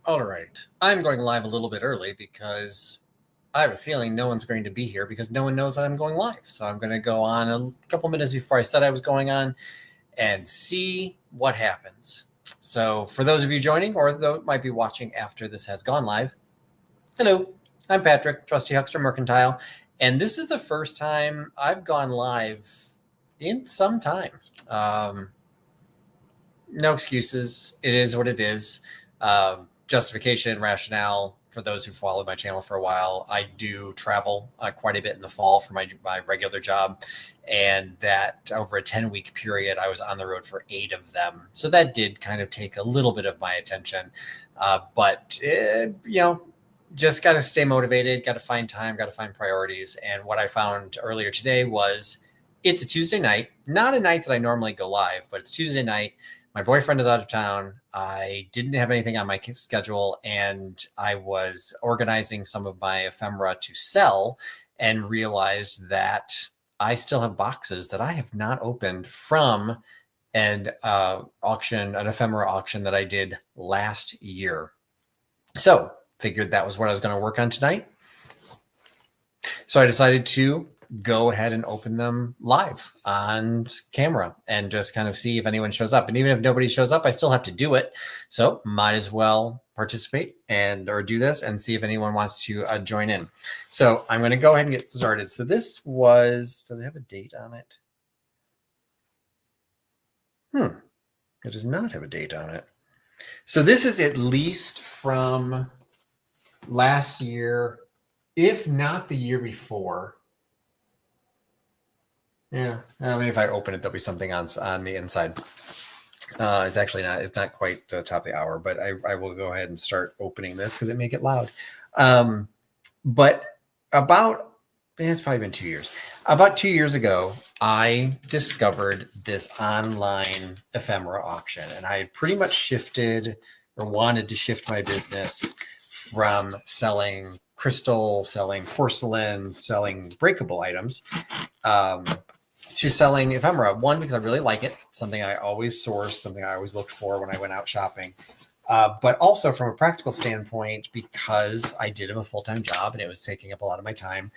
All right. I'm going live a little bit early because I have a feeling no one's going to be here because no one knows that I'm going live. So I'm going to go on a couple minutes before I said I was going on and see what happens. So for those of you joining or those might be watching after this has gone live, hello, I'm Patrick, Trusty Huckster Mercantile, and this is the first time I've gone live in some time. No excuses. It is what it is. Justification, rationale for those who follow my channel for a while. I do travel quite a bit in the fall for my regular job. And that over a 10-week period, I was on the road for 8 of them. So that did kind of take a little bit of my attention. Just got to stay motivated, got to find time, got to find priorities. And what I found earlier today was it's a Tuesday night, not a night that I normally go live, but it's Tuesday night. My boyfriend is out of town. I didn't have anything on my schedule, and I was organizing some of my ephemera to sell and realized that I still have boxes that I have not opened from an ephemera auction that I did last year. So figured that was what I was going to work on tonight. So I decided to go ahead and open them live on camera and just kind of see if anyone shows up. And even if nobody shows up, I still have to do it. So might as well participate or do this and see if anyone wants to join in. So I'm going to go ahead and get started. So this does it have a date on it? It does not have a date on it. So this is at least from last year, if not the year before. Yeah, maybe if I open it, there'll be something on the inside. It's actually not. It's not quite the top of the hour, but I will go ahead and start opening this because it may get loud. But it's probably been 2 years. About 2 years ago, I discovered this online ephemera auction, and I had pretty much shifted or wanted to shift my business from selling crystal, selling porcelain, selling breakable items, to selling ephemera. One, because I really like it, something I always source, something I always looked for when I went out shopping. But also from a practical standpoint, because I did have a full-time job and it was taking up a lot of my time,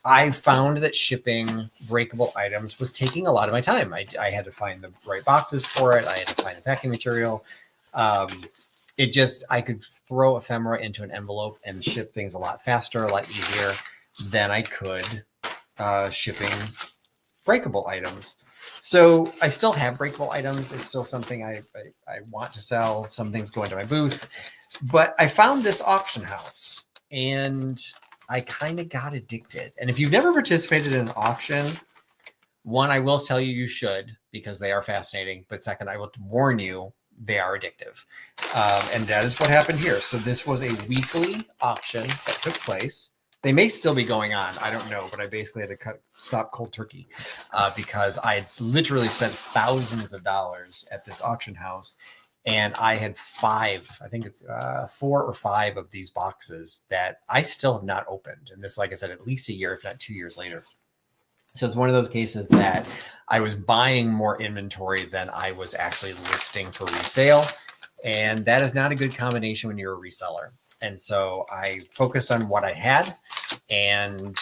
I found that shipping breakable items was taking a lot of my time. I had to find the right boxes for it. I had to find the packing material. I could throw ephemera into an envelope and ship things a lot faster, a lot easier than I could shipping breakable items. So I still have breakable items. It's still something I want to sell. Some things go into my booth. But I found this auction house and I kind of got addicted. And if you've never participated in an auction, one, I will tell you should, because they are fascinating. But second, I will warn you, they are addictive. And that is what happened here. So this was a weekly auction that took place. They may still be going on. I don't know, but I basically had to stop cold turkey because I had literally spent thousands of dollars at this auction house. And I had 4 or 5 of these boxes that I still have not opened. And this, like I said, at least a year, if not 2 years later. So it's one of those cases that I was buying more inventory than I was actually listing for resale. And that is not a good combination when you're a reseller. And so I focused on what I had. And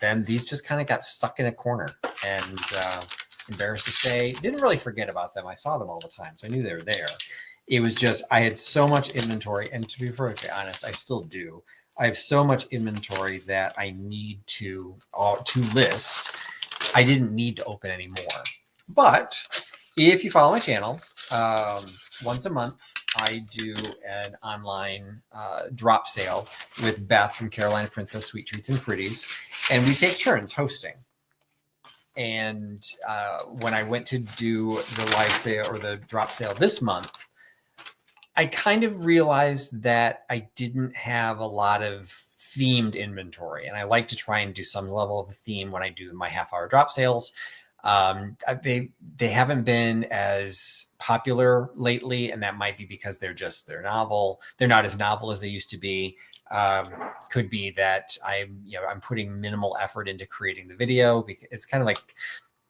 then these just kind of got stuck in a corner. And embarrassed to say, didn't really forget about them. I saw them all the time, so I knew they were there. It was just, I had so much inventory, and to be perfectly honest, I still do. I have so much inventory that I need to list. I didn't need to open any more. But if you follow my channel, once a month, I do an online drop sale with Beth from Carolina Princess Sweet Treats and Pretties, and we take turns hosting. And when I went to do the live sale or the drop sale this month, I kind of realized that I didn't have a lot of themed inventory. And I like to try and do some level of a theme when I do my half-hour drop sales. They haven't been as popular lately, and that might be because they're novel. They're not as novel as they used to be. Could be that I'm putting minimal effort into creating the video. It's kind of like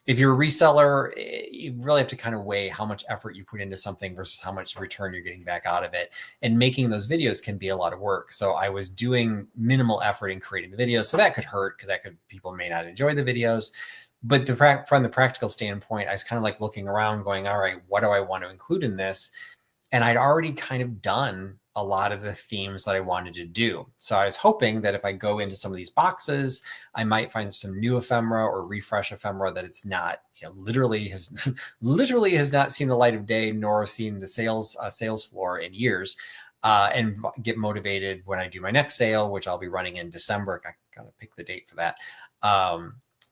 if you're a reseller, you really have to kind of weigh how much effort you put into something versus how much return you're getting back out of it. And making those videos can be a lot of work. So I was doing minimal effort in creating the videos. So that could hurt because people may not enjoy the videos. But from the practical standpoint, I was kind of like looking around going, all right, what do I want to include in this? And I'd already kind of done a lot of the themes that I wanted to do. So I was hoping that if I go into some of these boxes, I might find some new ephemera or refresh ephemera that it's not, literally has not seen the light of day nor seen the sales floor in years, and get motivated when I do my next sale, which I'll be running in December. I gotta pick the date for that.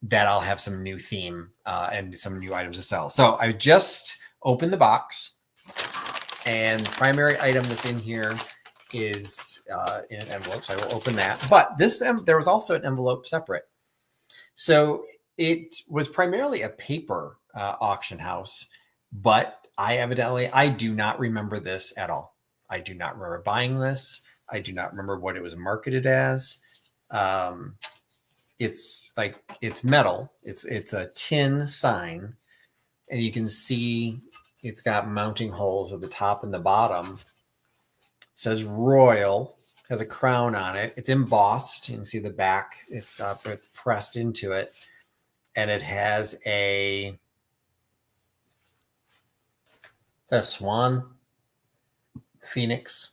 That I'll have some new theme and some new items to sell. So I just opened the box. And the primary item that's in here is in an envelope. So I will open that. But there was also an envelope separate. So it was primarily a paper auction house, but I do not remember this at all. I do not remember buying this. I do not remember what it was marketed as. It's metal. It's a tin sign, and you can see it's got mounting holes at the top and the bottom. It says Royal, has a crown on it. It's embossed. You can see the back. It's pressed into it. And it has a swan, phoenix.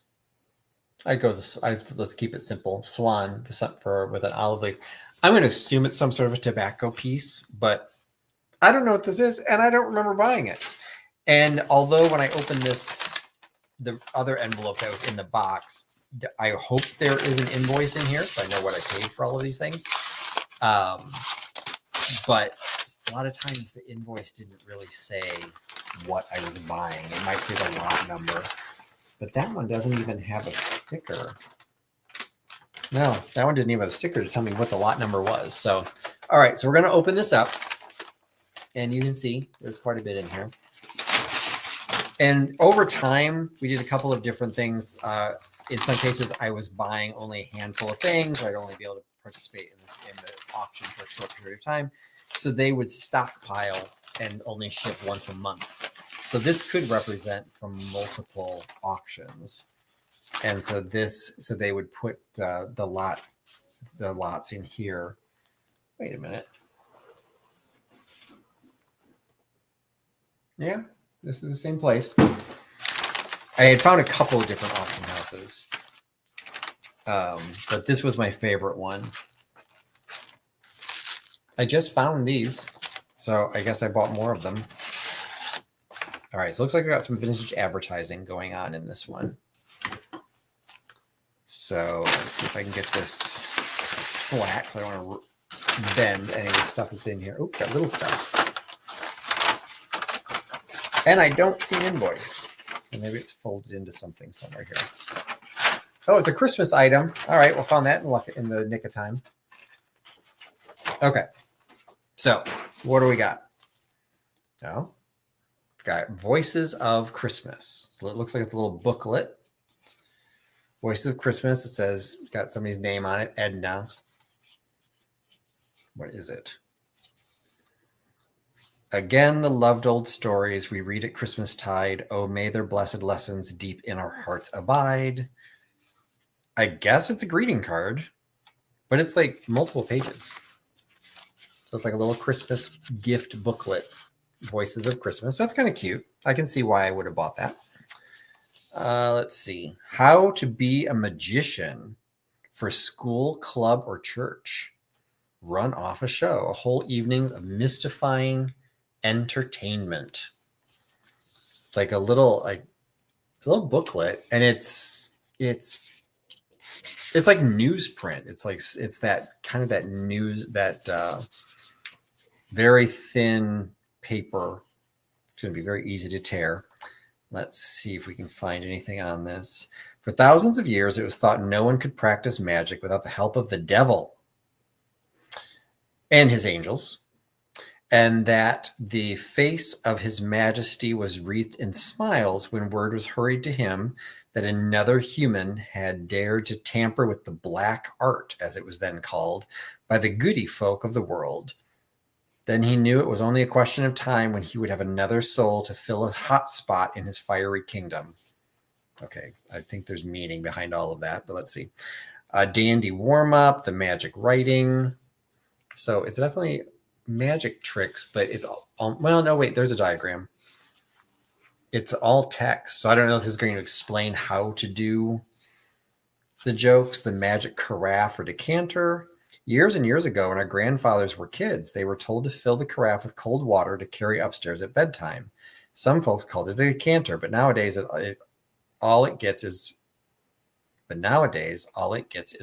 Let's keep it simple. Swan with an olive leaf. I'm going to assume it's some sort of a tobacco piece, but I don't know what this is, and I don't remember buying it. And although when I opened the other envelope that was in the box, I hope there is an invoice in here so I know what I paid for all of these things. But a lot of times the invoice didn't really say what I was buying. It might say the lot number, but that one doesn't even have a sticker. No, that one didn't even have a sticker to tell me what the lot number was. So, all right, so we're going to open this up, and you can see there's quite a bit in here. And over time, we did a couple of different things. In some cases, I was buying only a handful of things. I'd only be able to participate in the auction for a short period of time. So they would stockpile and only ship once a month. So this could represent from multiple auctions. And so they would put the lots in here. Wait a minute. Yeah. This is the same place. I had found a couple of different auction houses, but this was my favorite one. I just found these, so I guess I bought more of them. All right, so it looks like I got some vintage advertising going on in this one. So let's see if I can get this flat, because I don't want to bend any of the stuff that's in here. Oh, got little stuff. And I don't see an invoice. So maybe it's folded into something somewhere here. Oh, it's a Christmas item. All right, we'll find that in the nick of time. Okay. So what do we got? Oh, got Voices of Christmas. So it looks like it's a little booklet. Voices of Christmas. It says, got somebody's name on it, Edna. What is it? Again, the loved old stories we read at Christmastide. Oh, may their blessed lessons deep in our hearts abide. I guess it's a greeting card, but it's like multiple pages. So it's like a little Christmas gift booklet, Voices of Christmas. So that's kind of cute. I can see why I would have bought that. Let's see. How to be a magician for school, club, or church. Run off a show. A whole evening of mystifying entertainment. It's like a little booklet, and it's like newsprint. It's that kind of that news, that very thin paper. It's going to be very easy to tear. Let's see if we can find anything on this. For thousands of years, it was thought no one could practice magic without the help of the devil and his angels, and that the face of his majesty was wreathed in smiles when word was hurried to him that another human had dared to tamper with the black art, as it was then called, by the goody folk of the world. Then he knew it was only a question of time when he would have another soul to fill a hot spot in his fiery kingdom. Okay, I think there's meaning behind all of that, but let's see. Dandy warm-up, the magic writing. So it's definitely magic tricks, but it's all, well, no, wait, there's a diagram. It's all text. So I don't know if this is going to explain how to do the jokes, the magic carafe or decanter. Years and years ago, when our grandfathers were kids, they were told to fill the carafe with cold water to carry upstairs at bedtime. Some folks called it a decanter, but nowadays all it gets is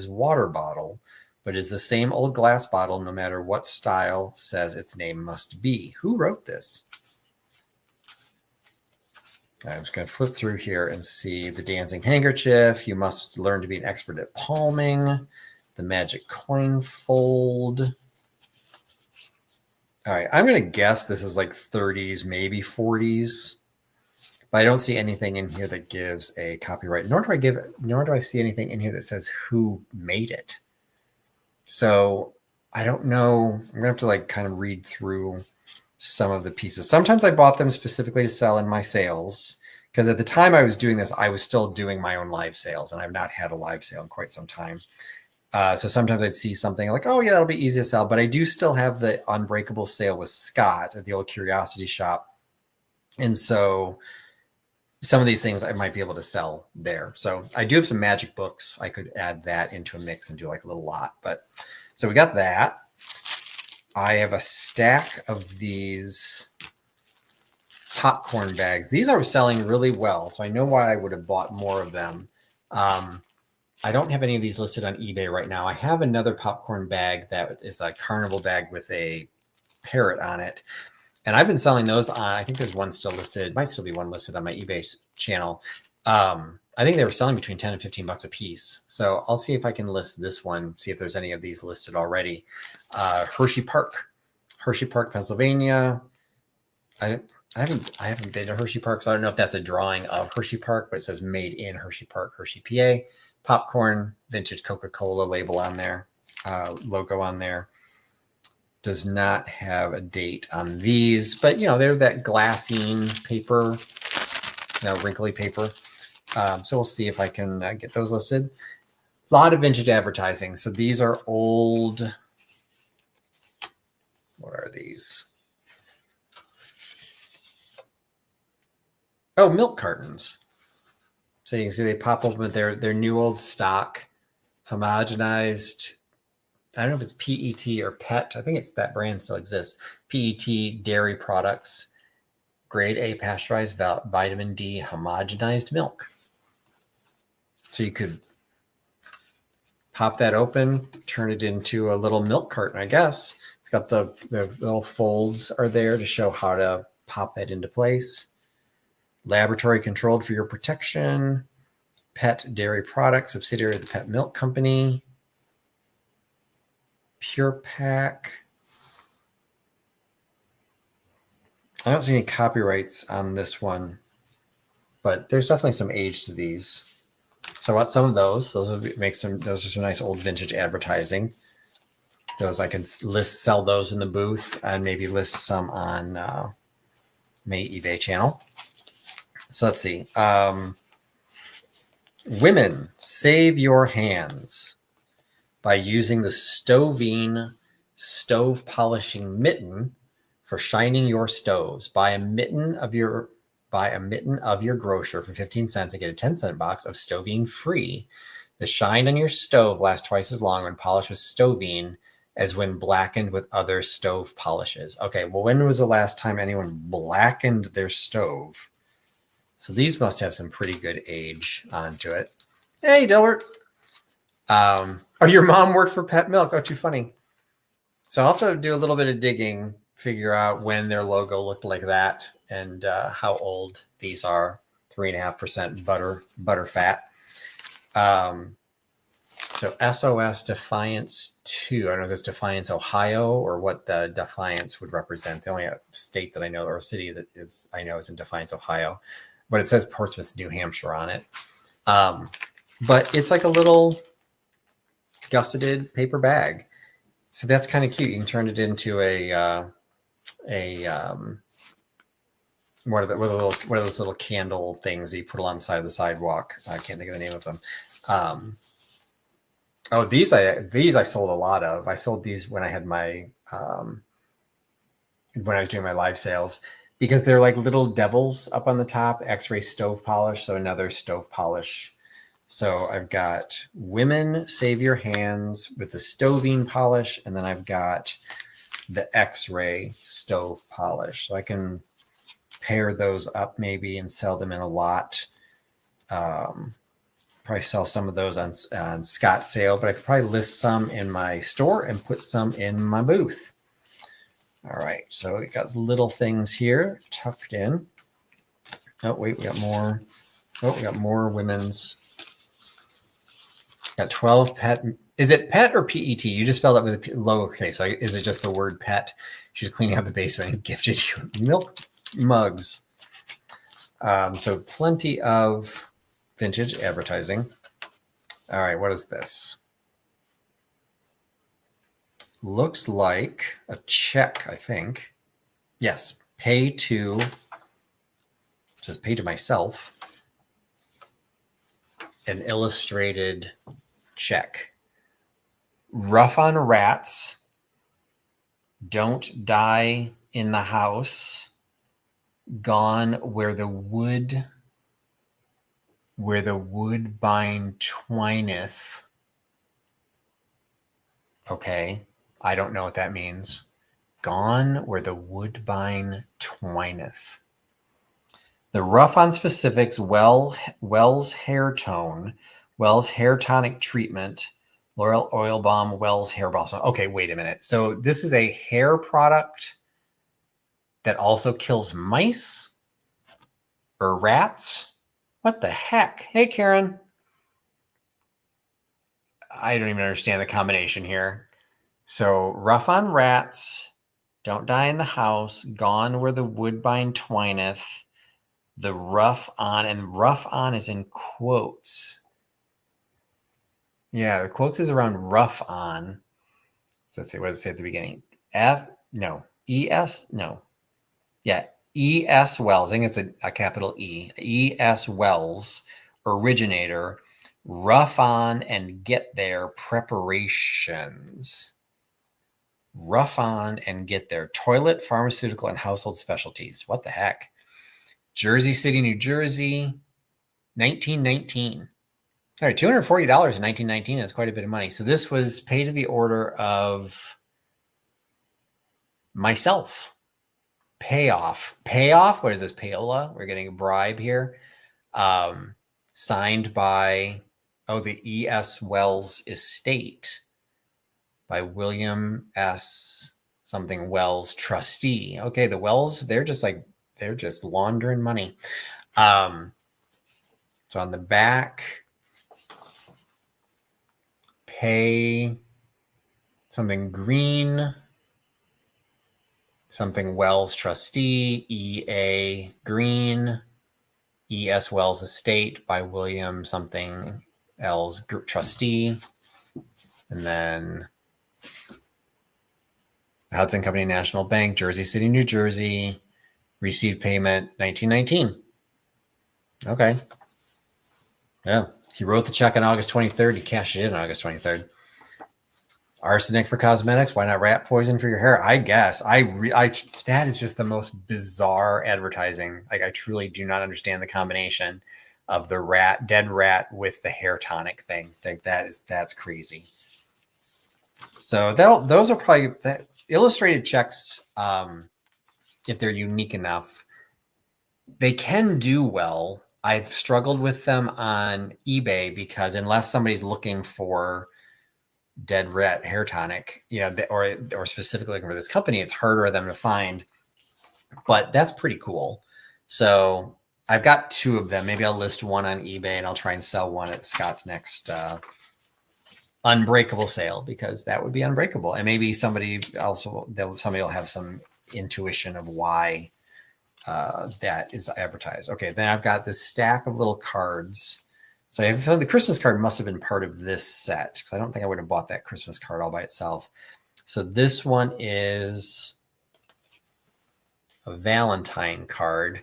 water bottle, but is the same old glass bottle no matter what style says its name must be. Who wrote this? I'm just going to flip through here and see the dancing handkerchief. You must learn to be an expert at palming. The magic coin fold. All right, I'm going to guess this is like 30s, maybe 40s. But I don't see anything in here that gives a copyright, nor do I see anything in here that says who made it. So I don't know. I'm gonna have to like kind of read through some of the pieces. Sometimes I bought them specifically to sell in my sales, because at the time I was doing this, I was still doing my own live sales, and I've not had a live sale in quite some time. So sometimes I'd see something like, oh yeah, that'll be easy to sell. But I do still have the Unbreakable sale with Scott at the old Curiosity Shop. And so some of these things I might be able to sell there. So I do have some magic books. I could add that into a mix and do like a little lot. But so we got that. I have a stack of these popcorn bags. These are selling really well, so I know why I would have bought more of them. I don't have any of these listed on eBay right now. I have another popcorn bag that is a carnival bag with a parrot on it. And I've been selling those on, I think there's one still listed, might still be one listed on my eBay channel. I think they were selling between 10 and 15 bucks a piece. So I'll see if I can list this one, see if there's any of these listed already. Hershey Park, Pennsylvania. I haven't been to Hershey Park, so I don't know if that's a drawing of Hershey Park, but it says made in Hershey Park, Hershey, PA. Popcorn, vintage Coca-Cola label on there, logo on there. Does not have a date on these, but they're that glassine paper, wrinkly paper. So we'll see if I can get those listed. A lot of vintage advertising. So these are old. What are these? Oh, milk cartons. So you can see they pop open with their new old stock, homogenized. I don't know if it's PET or PET. I think it's that brand still exists. PET dairy products, grade A pasteurized vitamin D homogenized milk. So you could pop that open, turn it into a little milk carton, I guess. It's got the little folds are there to show how to pop that into place. Laboratory controlled for your protection. Pet dairy products, subsidiary of the Pet Milk Company. Pure Pack. I don't see any copyrights on this one, but there's definitely some age to these. So I want some of those. Those are some nice old vintage advertising. Those I can sell those in the booth and maybe list some on my eBay channel. So let's see. Women, save your hands by using the Stovine stove polishing mitten for shining your stoves. Buy a mitten of your grocer for 15 cents and get a 10-cent box of Stovine free. The shine on your stove lasts twice as long when polished with Stovine as when blackened with other stove polishes. Okay, well, when was the last time anyone blackened their stove? So these must have some pretty good age onto it. Hey, Dilbert. Oh, your mom worked for Pet Milk. Oh, too funny. So I'll have to do a little bit of digging, figure out when their logo looked like that and how old these are. 3.5% butter fat. So SOS Defiance 2. I don't know if it's Defiance, Ohio, or what the Defiance would represent. The only state that I know or city that I know is in Defiance, Ohio. But it says Portsmouth, New Hampshire on it. But it's like a little gusseted paper bag. So that's kind of cute. You can turn it into a what are those little candle things that you put along the side of the sidewalk? I can't think of the name of them. These I sold a lot of. I sold these when I had my when I was doing my live sales, because they're like little devils up on the top. X-ray stove polish, so another stove polish. So I've got Women Save Your Hands with the stoving polish, and then I've got the X-ray stove polish. So I can pair those up maybe and sell them in a lot. Probably sell some of those on Scott's sale, but I could probably list some in my store and put some in my booth. All right, so we got little things here tucked in. Oh, wait, we got more. Oh, we got more women's. Got 12 pet. Is it pet or PET? You just spelled it with a lowercase. So is it just the word pet? She's cleaning out the basement and gifted you milk mugs. So plenty of vintage advertising. All right, what is this? Looks like a check, I think. Yes, says pay to myself. An illustrated check. Rough on rats. Don't die in the house. Gone where the wood woodbine twineth. Okay, I don't know what that means. Gone where the woodbine twineth. The rough on specifics, Wells hair tone, Wells hair tonic treatment, L'Oreal oil balm, Wells hair balsam. Okay, wait a minute. So this is a hair product that also kills mice or rats? What the heck? Hey, Karen. I don't even understand the combination here. So rough on rats, don't die in the house, gone where the woodbine twineth, the rough on, and rough on is in quotes. Yeah, the quotes is around rough on. So let's see, what does it say at the beginning? E-S? No. Yeah, E.S. Wells. I think it's a capital E. E.S. Wells, originator, rough on and get there preparations. Rough on and get there. Toilet, pharmaceutical, and household specialties. What the heck? Jersey City, New Jersey, 1919. All right, $240 in 1919 is quite a bit of money. So this was paid to the order of myself. Payoff. What is this? Payola? We're getting a bribe here. Signed by, the E.S. Wells estate by William S. something Wells, trustee. Okay, the Wells, they're just laundering money. So on the back, pay something green, something Wells trustee, E.A. Green, E.S. Wells estate by William something else trustee. And then Hudson Company National Bank, Jersey City, New Jersey, received payment 1919. Okay. Yeah. He wrote the check on August 23rd. He cashed it in on August 23rd. Arsenic for cosmetics. Why not rat poison for your hair? I guess. That is just the most bizarre advertising. Like, I truly do not understand the combination of the dead rat with the hair tonic thing. Like, that's crazy. So those are probably that illustrated checks. If they're unique enough, they can do well. I've struggled with them on eBay because unless somebody's looking for dead rat hair tonic, or specifically looking for this company, it's harder for them to find. But that's pretty cool. So I've got two of them. Will list one on eBay and I'll try and sell one at Scott's next unbreakable sale, because that would be unbreakable. And maybe somebody will have some intuition of why that is advertised. Okay, then I've got this stack of little cards. So I have a feeling the Christmas card must have been part of this set, because I don't think I would have bought that Christmas card all by itself. So this one is a Valentine card.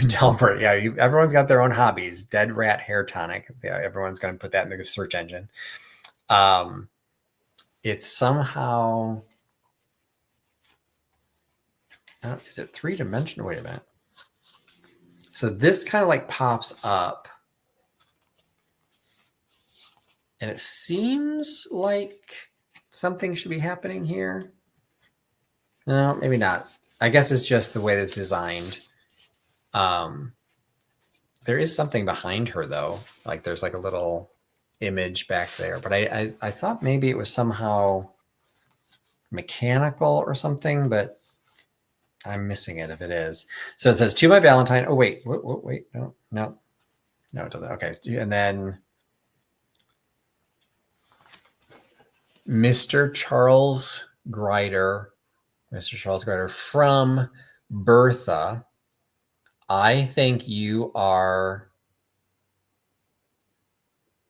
Delbert, yeah, everyone's got their own hobbies. Dead rat hair tonic. Yeah, everyone's going to put that in the search engine. It's somehow, is it three-dimensional? Wait a minute. So this kind of like pops up, and it seems like something should be happening here. No, maybe not. I guess it's just the way that it's designed. There is something behind her though. Like there's like a little image back there, but I thought maybe it was somehow mechanical or something, but I'm missing it if it is. So it says, to my Valentine. Oh, wait, wait, no, it doesn't. Okay. And then Mr. Charles Grider from Bertha. I think you are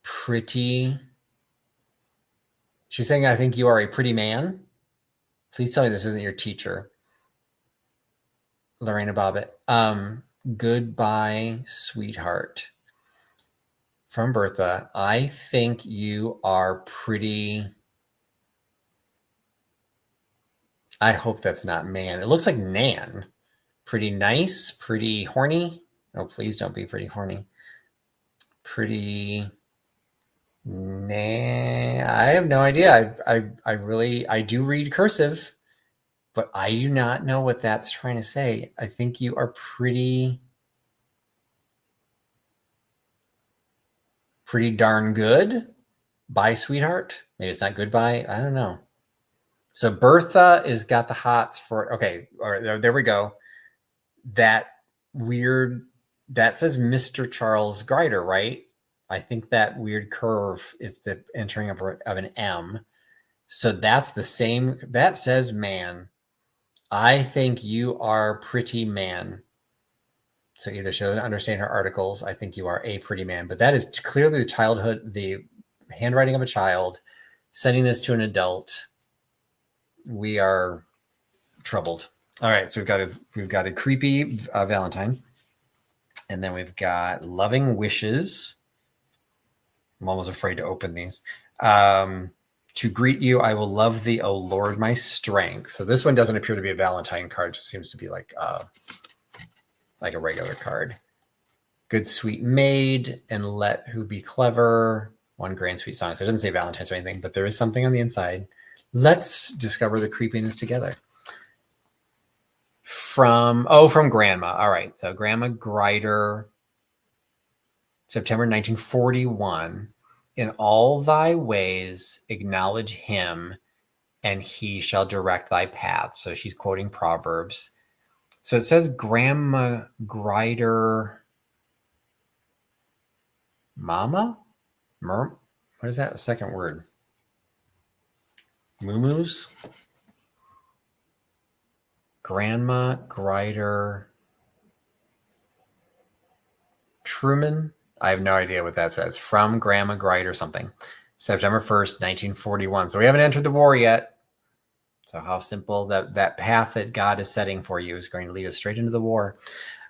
pretty. She's saying, I think you are a pretty man. Please tell me this isn't your teacher. Lorena Bobbitt. Goodbye, sweetheart. From Bertha, I think you are pretty. I hope that's not man. It looks like Nan. Pretty nice, pretty horny. Oh, please don't be pretty horny. Pretty. Nah, I have no idea. I do read cursive, but I do not know what that's trying to say. I think you are pretty darn good. Bye, sweetheart. Maybe it's not goodbye. I don't know. So Bertha is got the hots for, okay, all right, there we go. That weird, that says Mr. Charles Grider, right? I think that weird curve is the entering of an M. So that's the same, that says man. I think you are pretty man. So either she doesn't understand her articles, I think you are a pretty man, but that is clearly the handwriting of a child, sending this to an adult. We are troubled. All right, so we've got a creepy Valentine, and then we've got loving wishes. I'm almost afraid to open these. To greet you, I will love thee, O Lord, my strength. So this one doesn't appear to be a Valentine card; just seems to be like a regular card. Good sweet maid, and let who be clever. One grand sweet song. So it doesn't say Valentine's or anything, but there is something on the inside. Let's discover the creepiness together. From Grandma. All right. So Grandma Grider, September 1941. In all thy ways, acknowledge him, and he shall direct thy path. So she's quoting Proverbs. So it says Grandma Grider, Mama? What is that? The second word? Moo-moos? Grandma Grider Truman. I have no idea what that says. From Grandma Grider something. September 1st, 1941. So we haven't entered the war yet. So how simple that path that God is setting for you is going to lead us straight into the war.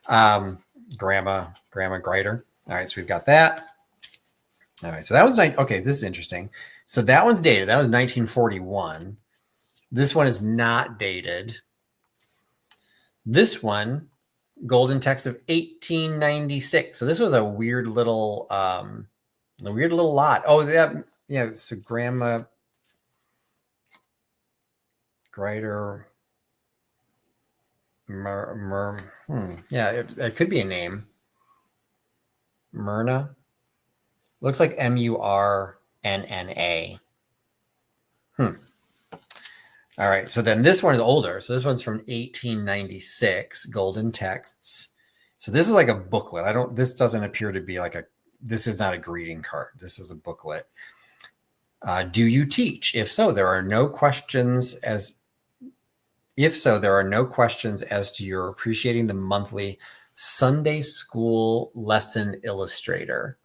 Grandma Grider. All right, so we've got that. All right, so that was okay. This is interesting. So that one's dated. That was 1941. This one is not dated. This one, golden text of 1896. So this was a weird little lot. Oh, yeah. So Grandma Grider. Yeah, it could be a name. Myrna. Looks like Murnnna. All right, so then this one is older. So this one's from 1896, golden texts. So this is like a booklet. This doesn't appear to be this is not a greeting card. This is a booklet. Do you teach? If so, there are no questions as to your appreciating the monthly Sunday school lesson illustrator.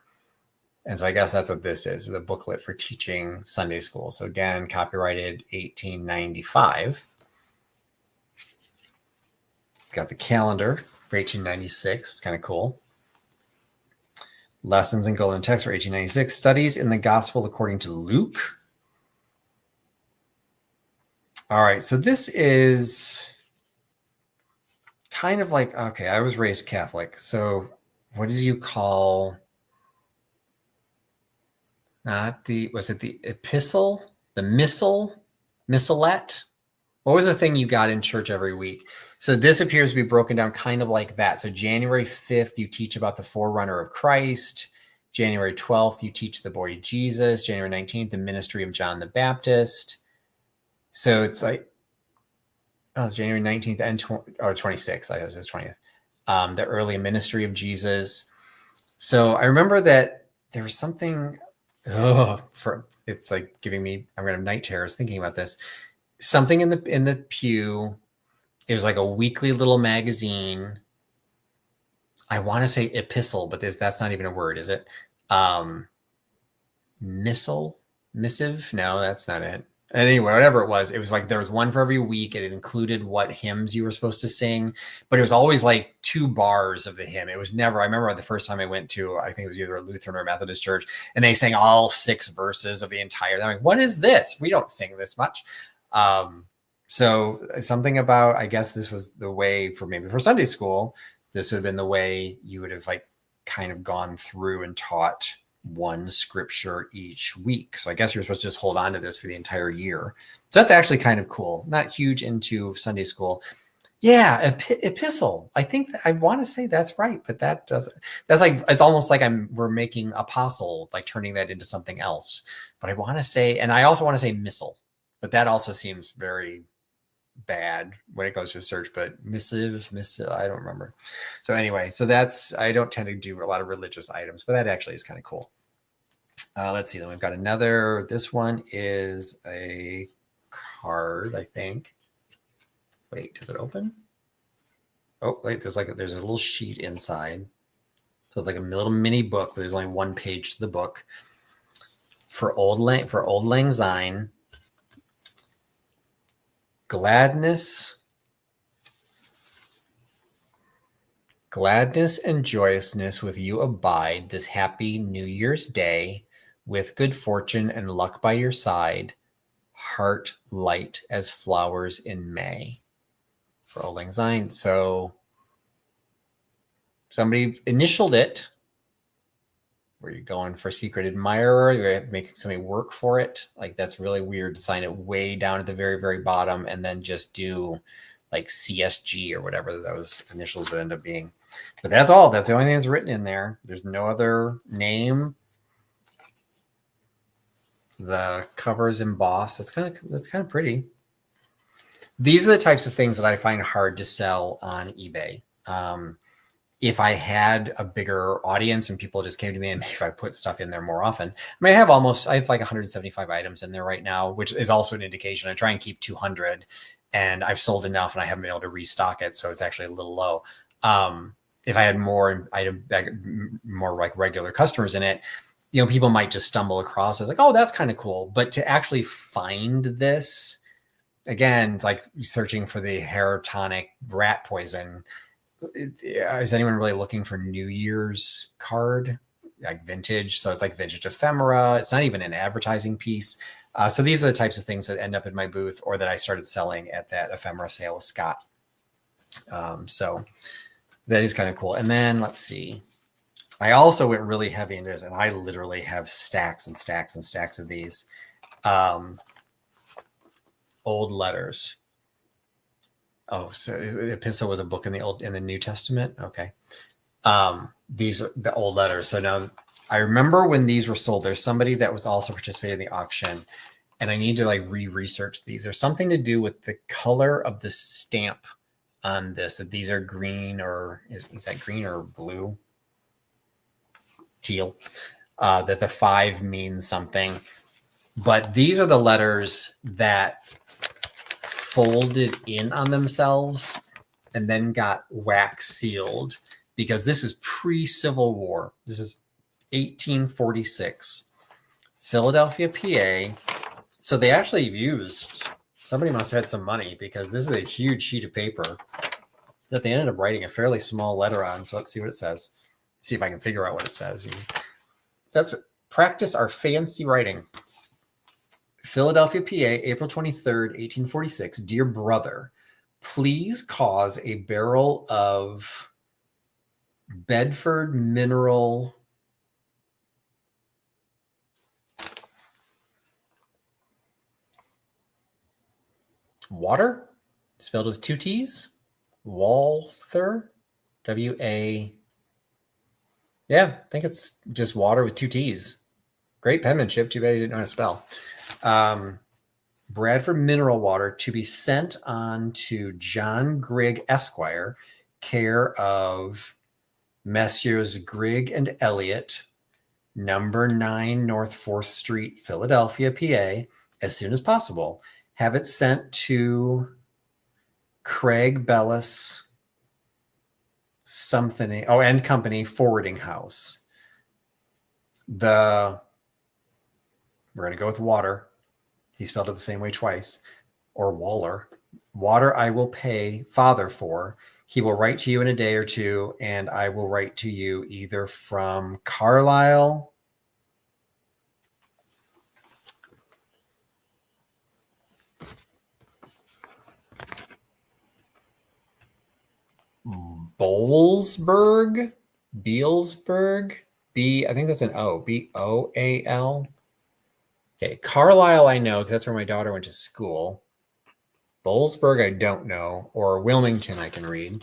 And so I guess that's what this is, the booklet for teaching Sunday school. So again, copyrighted 1895. got the calendar for 1896. It's kind of cool. Lessons in Golden Text for 1896. Studies in the Gospel according to Luke. All right, so this is kind of like, okay, I was raised Catholic. So what did you call, was it the epistle, the missal, missalette? What was the thing you got in church every week? So this appears to be broken down kind of like that. So January 5th, you teach about the forerunner of Christ. January 12th, you teach the boy Jesus. January 19th, the ministry of John the Baptist. So it's like, oh, January 19th and 26th. I was just 20th. The early ministry of Jesus. So I remember that there was something, it's like giving me, I'm going to have night terrors thinking about this. Something in the pew. It was like a weekly little magazine. I want to say epistle, but that's not even a word, is it? Missive? No, that's not it. Anyway, whatever it was like there was one for every week. It included what hymns you were supposed to sing, but it was always like 2 bars of the hymn. It was never, I remember the first time I went to, I think it was either a Lutheran or a Methodist church, and they sang all 6 verses of the entire, I'm like, what is this? We don't sing this much. So something about, I guess this was the way for Sunday school, this would have been the way you would have like kind of gone through and taught one scripture each week. So I guess you're supposed to just hold on to this for the entire year. So that's actually kind of cool. Not huge into Sunday school. Yeah, epistle. I think I want to say that's right, but that doesn't. That's like, it's almost like we're making apostle, like turning that into something else. But I want to say, and I also want to say missal, but that also seems very bad when it goes to search. But missive, I don't remember. So anyway, so I don't tend to do a lot of religious items, but that actually is kind of cool. Let's see. Then we've got another. This one is a card, I think. Wait, does it open? Oh, wait, there's a little sheet inside. So it's like a little mini book, but there's only 1 page to the book. For Old Lang Syne, gladness and joyousness with you abide this happy New Year's Day, with good fortune and luck by your side, heart light as flowers in May. For Old Lang Syne. So somebody initialed it. Were you going for secret admirer? You're making somebody work for it. Like, that's really weird to sign it way down at the very, very bottom and then just do like CSG or whatever those initials would end up being. But that's all. That's the only thing that's written in there. There's no other name. The cover is embossed. That's kind of pretty. These are the types of things that I find hard to sell on eBay. If I had a bigger audience and people just came to me, and if I put stuff in there more often, I have like 175 items in there right now, which is also an indication. I try and keep 200, and I've sold enough and I haven't been able to restock it. So it's actually a little low. If I had more like regular customers in it, people might just stumble across it. It's like, oh, that's kind of cool. But to actually find this, again, it's like searching for the hair tonic rat poison. Is anyone really looking for New Year's card, like vintage? So it's like vintage ephemera. It's not even an advertising piece. So these are the types of things that end up in my booth, or that I started selling at that ephemera sale with Scott. So that is kind of cool. And then let's see. I also went really heavy into this, and I literally have stacks and stacks and stacks of these old letters. Oh, so the epistle was a book in the New Testament. Okay. These are the old letters. So now I remember when these were sold, there's somebody that was also participating in the auction, and I need to like research these. There's something to do with the color of the stamp on this, that these are green, or is that green or blue? Teal. That the 5 means something. But these are the letters that folded in on themselves and then got wax sealed, because this is pre-Civil War. This is 1846, Philadelphia, PA. So they actually somebody must have had some money, because this is a huge sheet of paper. that they ended up writing a fairly small letter on. So let's see what it says. See if I can figure out what it says. That's practice our fancy writing. Philadelphia, PA, April 23rd, 1846. Dear brother, please cause a barrel of Bedford mineral water, spelled with 2 T's. Walther, W-A. Yeah, I think it's just water with 2 T's. Great penmanship. Too bad you didn't know how to spell. Bradford mineral water to be sent on to John Grigg, Esquire, care of Messrs. Grigg and Elliott, number 9 North 4th Street, Philadelphia, PA, as soon as possible. Have it sent to Craig Bellis something, and Company Forwarding House. We're going to go with water. He spelled it the same way twice. Or Waller. Water I will pay father for. He will write to you in a day or two, and I will write to you either from Carlisle, Bealsburg, I think that's an O, Boal. Okay, Carlisle I know because that's where my daughter went to school. Boalsburg I don't know, or Wilmington I can read.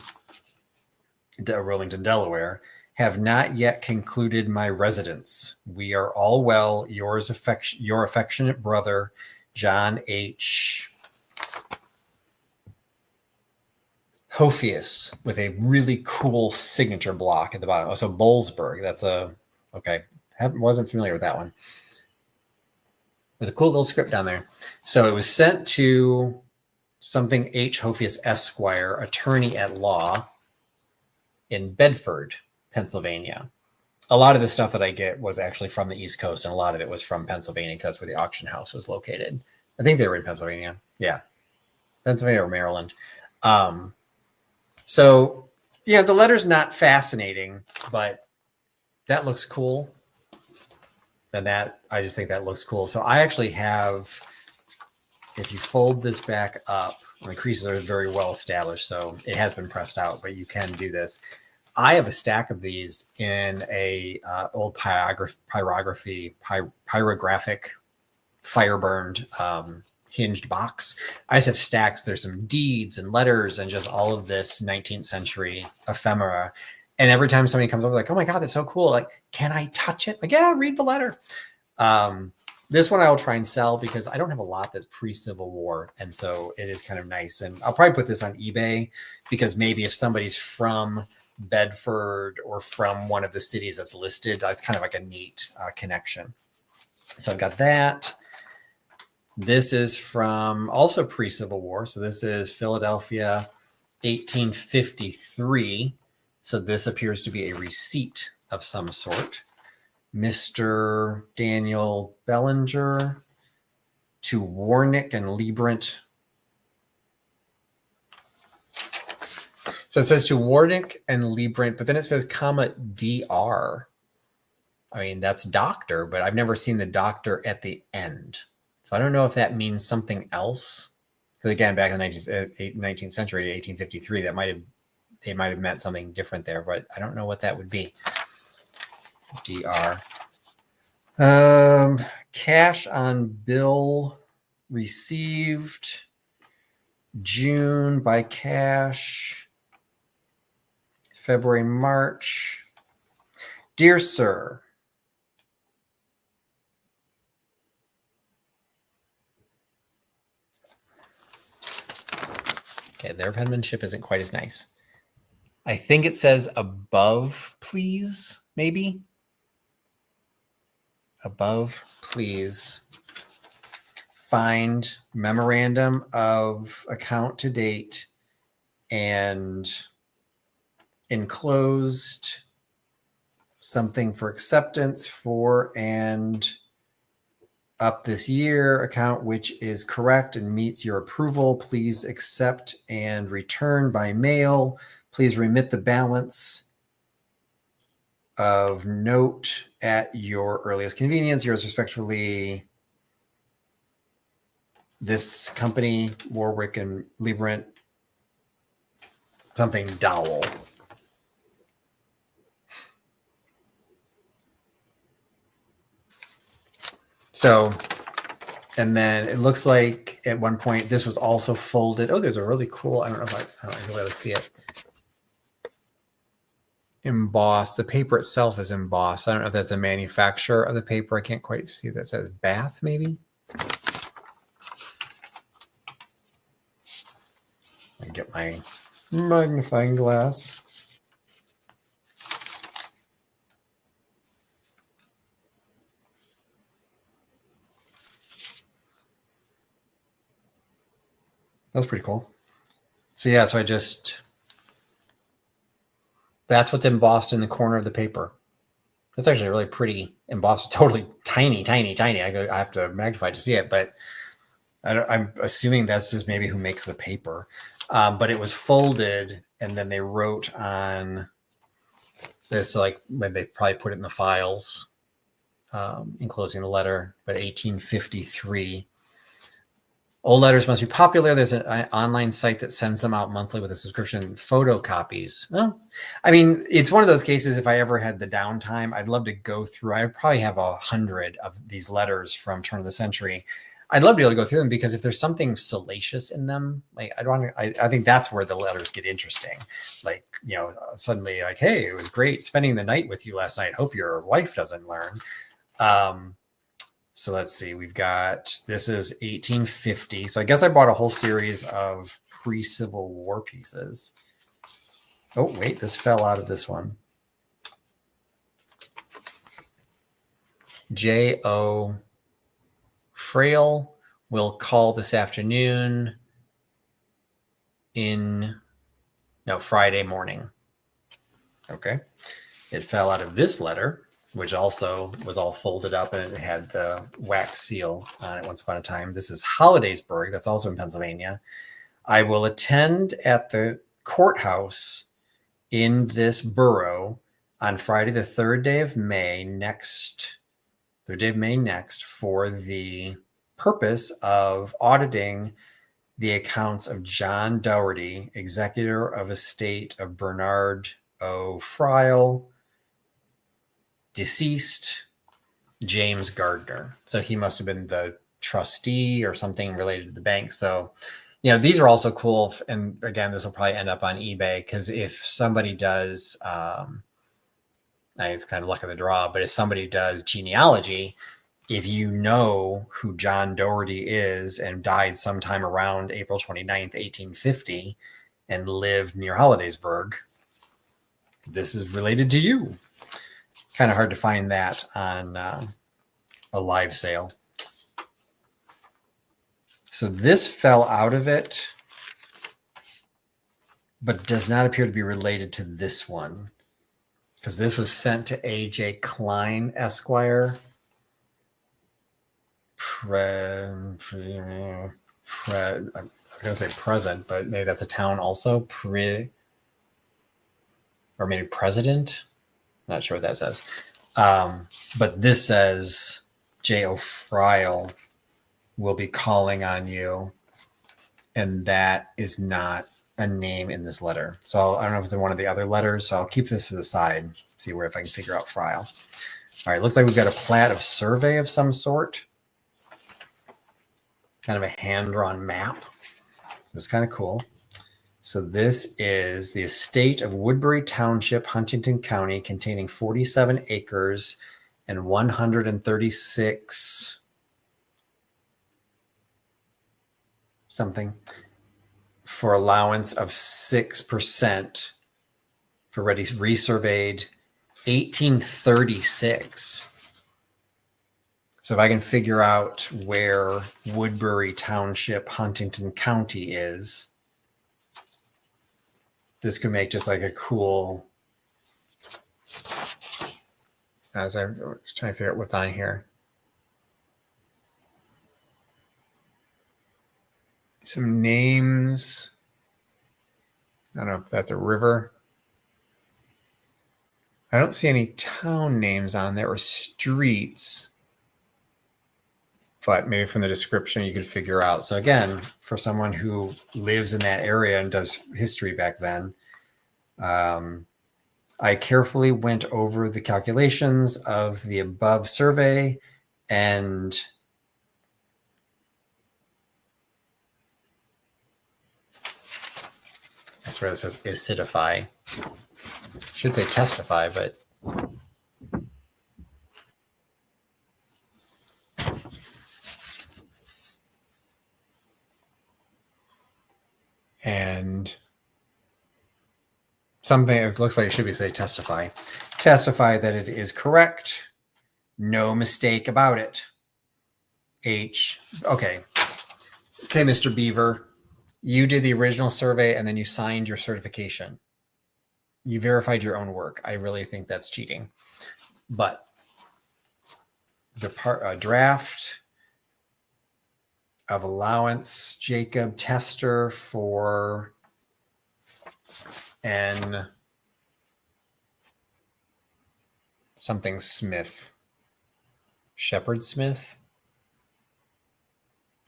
Wilmington, Delaware. Have not yet concluded my residence. We are all well. Your affectionate brother, John H. Hophius, with a really cool signature block at the bottom. So Boalsburg, that's okay. Wasn't familiar with that one. There's a cool little script down there. So it was sent to something H. Hophius Esquire, attorney at law in Bedford, Pennsylvania. A lot of the stuff that I get was actually from the East Coast, and a lot of it was from Pennsylvania because that's where the auction house was located. I think they were in Pennsylvania. Yeah. Pennsylvania or Maryland. So, yeah, the letter's not fascinating, but that looks cool. And I just think that looks cool. So I actually have, if you fold this back up, the creases are very well established, so it has been pressed out, but you can do this. I have a stack of these in a old pyrographic, fire-burned hinged box. I just have stacks. There's some deeds and letters and just all of this 19th century ephemera. And every time somebody comes over, like, oh my God, that's so cool. Like, can I touch it? Like, yeah, read the letter. This one I will try and sell because I don't have a lot that's pre-Civil War. And so it is kind of nice. And I'll probably put this on eBay because maybe if somebody's from Bedford or from one of the cities that's listed, that's kind of like a neat connection. So I've got that. This is from also pre-Civil War. So this is Philadelphia, 1853. So this appears to be a receipt of some sort. Mr. Daniel Bellinger to Warnick and Liebrant. So it says to Warnick and Liebrant, but then it says comma DR. I mean, that's doctor, but I've never seen the doctor at the end. So I don't know if that means something else. Because again, back in the 19th century, 1853, they might have meant something different there, but I don't know what that would be. DR. Cash on bill received June by cash, February, March. Dear sir, okay, their penmanship isn't quite as nice. I think it says above, please, maybe. Above, please. Find memorandum of account to date and enclosed something for acceptance for and up this year account which is correct and meets your approval. Please accept and return by mail. Please remit the balance of note at your earliest convenience. Yours respectfully, this company, Warwick and Liebrant, something Dowell. So, and then it looks like at one point this was also folded. Oh, there's a really cool, I don't know if I don't know if you'll be able to see it. Embossed. The paper itself is embossed. I don't know if that's a manufacturer of the paper. I can't quite see that. It says Bath, maybe. I get my magnifying glass. That's pretty cool. So yeah, so that's what's embossed in the corner of the paper. That's actually really pretty embossed, totally tiny, tiny, tiny. I have to magnify to see it, but I'm assuming that's just maybe who makes the paper. But it was folded, and then they wrote on this, like when they probably put it in the files, enclosing the letter, but 1853. Old letters must be popular. There's an online site that sends them out monthly with a subscription, photocopies. Well, I mean, it's one of those cases, if I ever had the downtime, I'd love to go through. I probably have 100 of these letters from turn of the century. I'd love to be able to go through them, because if there's something salacious in them, like I think that's where the letters get interesting. Like, you know, suddenly like, hey, it was great spending the night with you last night. Hope your wife doesn't learn. So let's see, we've got, this is 1850. So I guess I bought a whole series of pre-Civil War pieces. Oh, wait, this fell out of this one. J.O. Frail will call this afternoon Friday morning. Okay. It fell out of this letter, which also was all folded up, and it had the wax seal on it once upon a time. This is Hollidaysburg. That's also in Pennsylvania. I will attend at the courthouse in this borough on Friday, the third day of May next, for the purpose of auditing the accounts of John Dougherty, executor of estate of Bernard O. Friel, deceased, James Gardner. So he must have been the trustee or something related to the bank. So, you know, these are also cool. And again, this will probably end up on eBay, because if somebody does, it's kind of luck of the draw, but if somebody does genealogy, if you know who John Dougherty is and died sometime around April 29th, 1850, and lived near Hollidaysburg, this is related to you. Kind of hard to find that on a live sale. So this fell out of it, but does not appear to be related to this one, because this was sent to A.J. Klein, Esquire. I was going to say present, but maybe that's a town also. Or maybe president. Not sure what that says. But this says J.O. Friel will be calling on you. And that is not a name in this letter. So I don't know if it's in one of the other letters. So I'll keep this to the side, see where if I can figure out Friel. All right, looks like we've got a plat of survey of some sort. Kind of a hand-drawn map. This is kind of cool. So this is the estate of Woodbury Township, Huntington County, containing 47 acres and 136 something for allowance of 6% for resurveyed 1836. So if I can figure out where Woodbury Township, Huntington County is, this could make just like a cool, as I'm trying to figure out what's on here. some names. I don't know if that's a river. I don't see any town names on there or streets, but maybe from the description you could figure out. So again, for someone who lives in that area and does history back then, I carefully went over the calculations of the above survey, and that's where it says acidify. Should say testify, but and something it looks like it should be say testify. Testify that it is correct. No mistake about it. H. Okay, Mr. Beaver, you did the original survey and then you signed your certification. You verified your own work. I really think that's cheating. But the draft of allowance, Jacob Tester for N something Smith. Shepherd Smith.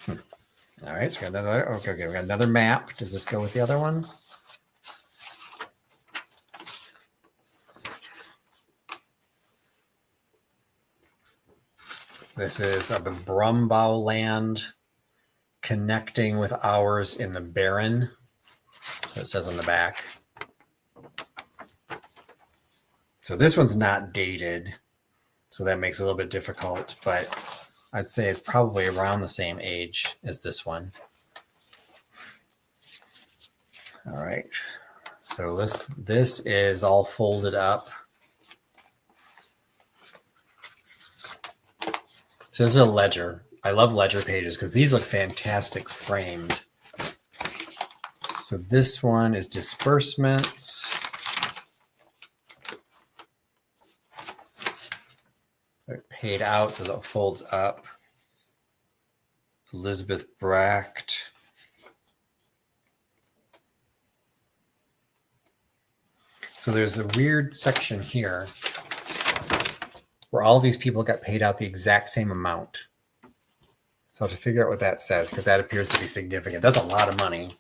All right, so we got another. Okay, we got another map. Does this go with the other one? This is of the Brumbau land connecting with ours in the Barren. So it says on the back. So this one's not dated, so that makes it a little bit difficult, but I'd say it's probably around the same age as this one. All right. So this is all folded up. So this is a ledger. I love ledger pages because these look fantastic framed. So this one is disbursements. They're paid out, so that folds up. Elizabeth Bracht. So there's a weird section here where all these people got paid out the exact same amount. So I have to figure out what that says because that appears to be significant. That's a lot of money.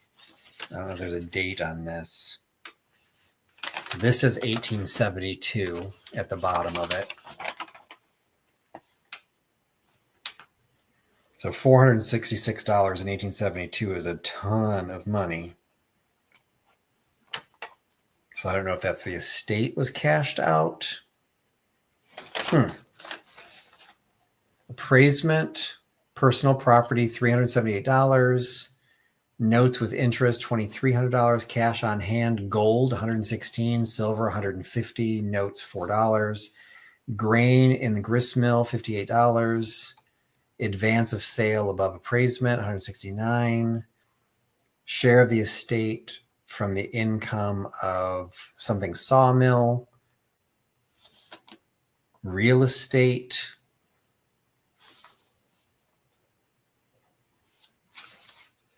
I don't know if there's a date on this. This is 1872 at the bottom of it. So $466 in 1872 is a ton of money. So I don't know if that's the estate was cashed out. Appraisement, personal property, $378. Notes with interest, $2,300. Cash on hand, gold, $116. Silver, $150. Notes, $4. Grain in the grist mill, $58. Advance of sale above appraisement, $169. Share of the estate from the income of something sawmill. Real estate.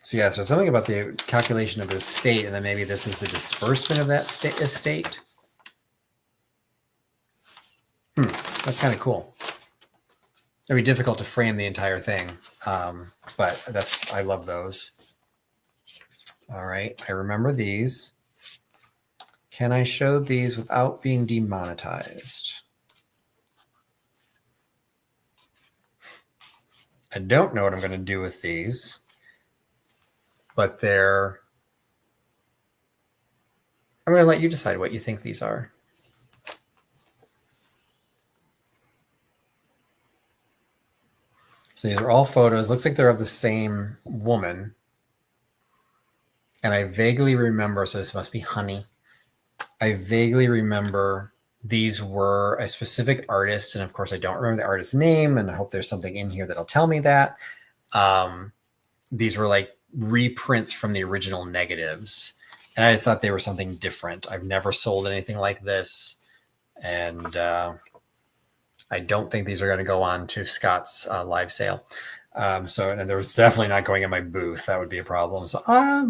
So yeah, so something about the calculation of the estate, and then maybe this is the disbursement of that estate. That's kind of cool. It'd be difficult to frame the entire thing, but I love those. All right, I remember these. Can I show these without being demonetized? I don't know what I'm going to do with these, but I'm going to let you decide what you think these are. So these are all photos. Looks like they're of the same woman. And I vaguely remember, so this must be Honey. I vaguely remember these were a specific artist. And of course, I don't remember the artist's name. And I hope there's something in here that'll tell me that. These were like reprints from the original negatives. And I just thought they were something different. I've never sold anything like this. And I don't think these are going to go on to Scott's live sale. So, and there was definitely not going in my booth. That would be a problem. So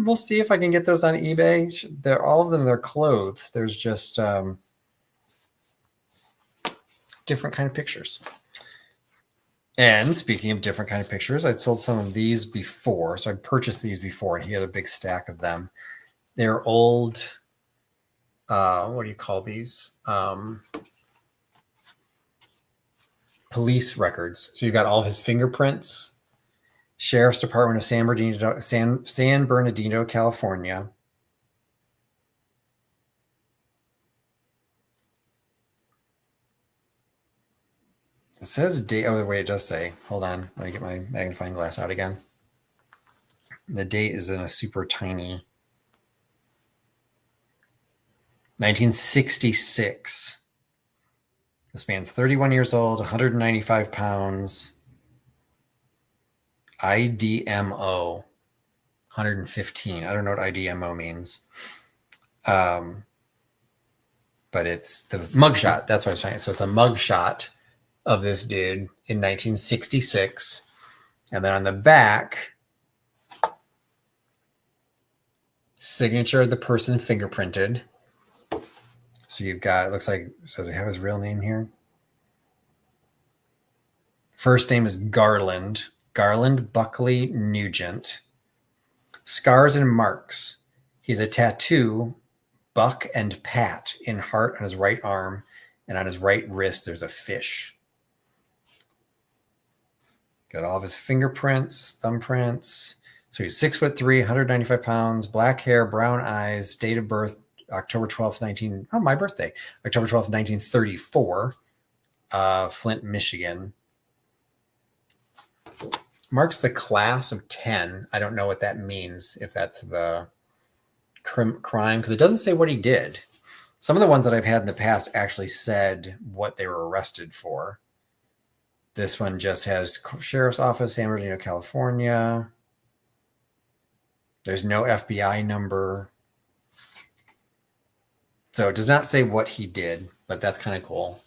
we'll see if I can get those on eBay. They're all of them. They're clothes. There's just different kind of pictures. And speaking of different kind of pictures, I sold some of these before. So I purchased these before, and he had a big stack of them. They're old. What do you call these? Police records. So you've got all his fingerprints. Sheriff's Department of San Bernardino, California. It says date. Oh, wait, it does say. Hold on. Let me get my magnifying glass out again. The date is in a super tiny 1966. This man's 31 years old, 195 pounds. IDMO 115. I don't know what IDMO means. But it's the mugshot. That's what I was trying. So it's a mugshot of this dude in 1966. And then on the back, signature of the person fingerprinted. So you've got, it looks like, does he have his real name here? First name is Garland Buckley Nugent. Scars and marks. He's a tattoo, Buck and Pat, in heart on his right arm, and on his right wrist, there's a fish. Got all of his fingerprints, thumbprints. So he's 6'3", 195 pounds, black hair, brown eyes, date of birth, October 12th, my birthday, October 12th, 1934, Flint, Michigan. Marks the class of 10. I don't know what that means, if that's the crime, because it doesn't say what he did. Some of the ones that I've had in the past actually said what they were arrested for. This one just has Sheriff's Office, San Bernardino, California. There's no FBI number. So it does not say what he did, but that's kind of cool.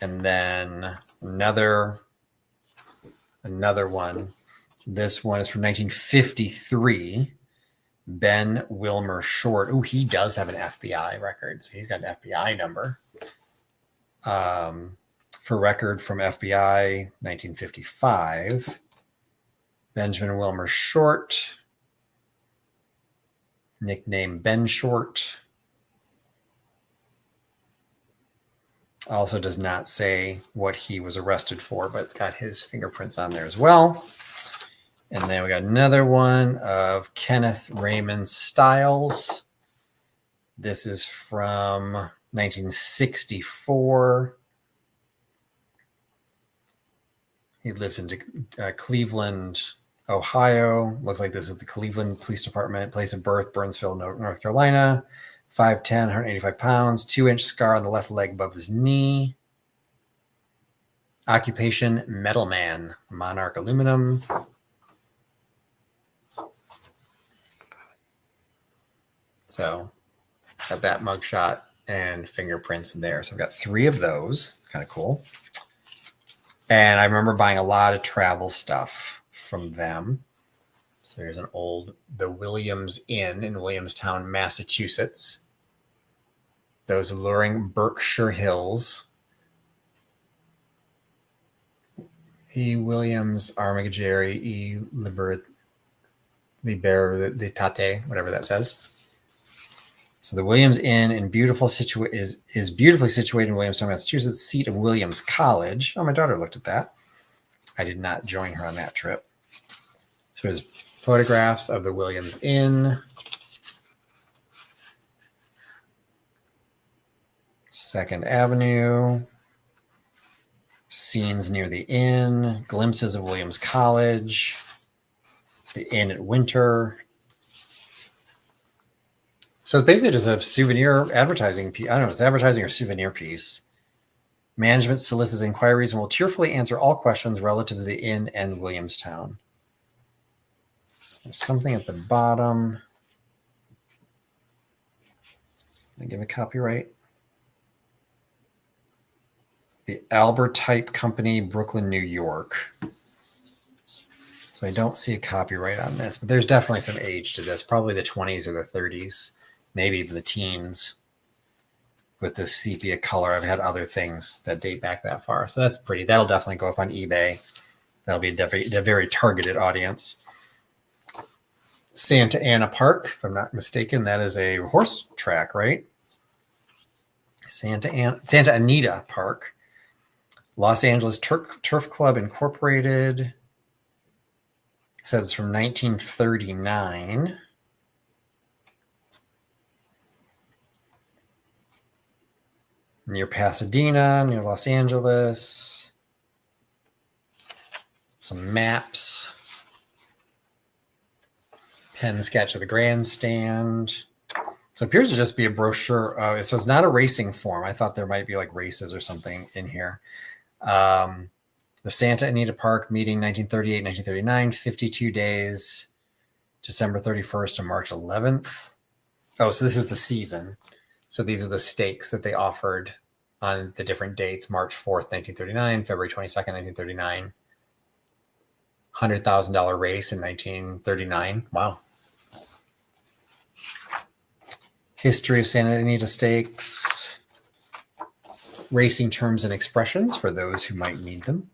And then another one. This one is from 1953. Ben Wilmer Short. Oh, he does have an FBI record. So he's got an FBI number. For record from FBI, 1955. Benjamin Wilmer Short. Nickname Ben Short. Also does not say what he was arrested for, but it's got his fingerprints on there as well. And then we got another one of Kenneth Raymond Stiles. This is from 1964. He lives in Cleveland, Ohio. Looks like this is the Cleveland Police Department. Place of birth, Burnsville, North Carolina. 5'10", 185 pounds, 2-inch scar on the left leg above his knee. Occupation, metalman, Monarch Aluminum. So got that mugshot and fingerprints there. So I've got 3 of those. It's kind of cool. And I remember buying a lot of travel stuff from them. So here's the Williams Inn in Williamstown, Massachusetts. Those alluring Berkshire Hills. E. Williams, Armigeri, E. Libertate, whatever that says. So the Williams Inn is beautifully situated in Williamstown, Massachusetts, seat of Williams College. Oh, my daughter looked at that. I did not join her on that trip. So there's photographs of the Williams Inn. Second Avenue. Scenes near the inn. Glimpses of Williams College. The inn at winter. So it's basically just a souvenir advertising piece. I don't know if it's advertising or souvenir piece. Management solicits inquiries and will cheerfully answer all questions relative to the inn and Williamstown. There's something at the bottom. I give a copyright. The Albert Type Company, Brooklyn, New York. So I don't see a copyright on this, but there's definitely some age to this, probably the 20s or the 30s, maybe even the teens with this sepia color. I've had other things that date back that far. So that's pretty. That'll definitely go up on eBay. That'll be a very targeted audience. Santa Ana Park, if I'm not mistaken, that is a horse track, right? Santa Anita Park. Los Angeles Turf Club Incorporated. Says it's from 1939. Near Pasadena, near Los Angeles. Some maps. Pen sketch of the grandstand. So it appears to just be a brochure. So it's not a racing form. I thought there might be like races or something in here. The Santa Anita Park meeting 1938, 1939, 52 days, December 31st to March 11th. Oh, so this is the season. So these are the stakes that they offered on the different dates: March 4th, 1939, February 22nd, 1939, $100,000 race in 1939. Wow. History of Santa Anita Stakes. Racing terms and expressions for those who might need them.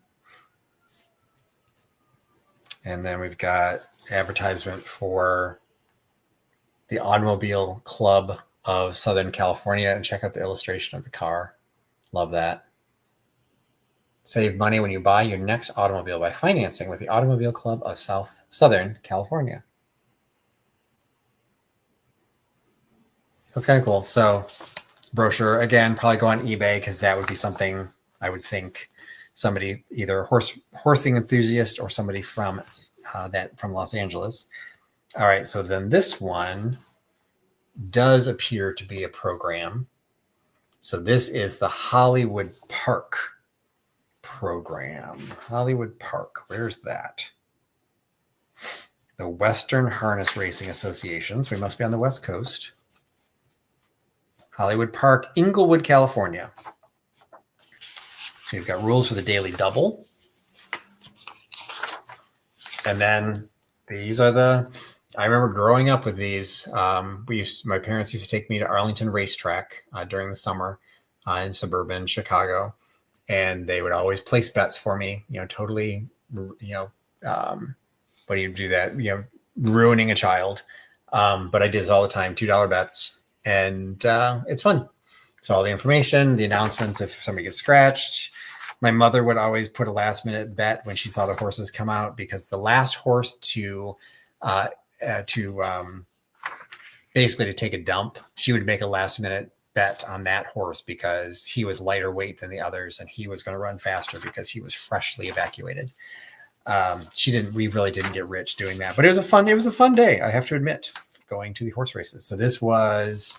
And then we've got advertisement for the Automobile Club of Southern California. And check out the illustration of the car. Love that. Save money when you buy your next automobile by financing with the Automobile Club of Southern California. That's kind of cool. So brochure, again, probably go on eBay because that would be something I would think somebody, either a horsing enthusiast or somebody from Los Angeles. All right, so then this one does appear to be a program. So this is the Hollywood Park program. Hollywood Park, where's that? The Western Harness Racing Association. So we must be on the West Coast. Hollywood Park, Inglewood, California. So you've got rules for the daily double. And then these are I remember growing up with these. My parents used to take me to Arlington Racetrack during the summer in suburban Chicago. And they would always place bets for me, totally, what do you do that? Ruining a child. But I did this all the time, $2 bets. And it's fun. So all the information, the announcements, if somebody gets scratched. My mother would always put a last minute bet when she saw the horses come out, because the last horse to basically to take a dump, she would make a last minute bet on that horse because he was lighter weight than the others and he was going to run faster because he was freshly evacuated. We really didn't get rich doing that, but it was a fun day, I have to admit, going to the horse races. So this was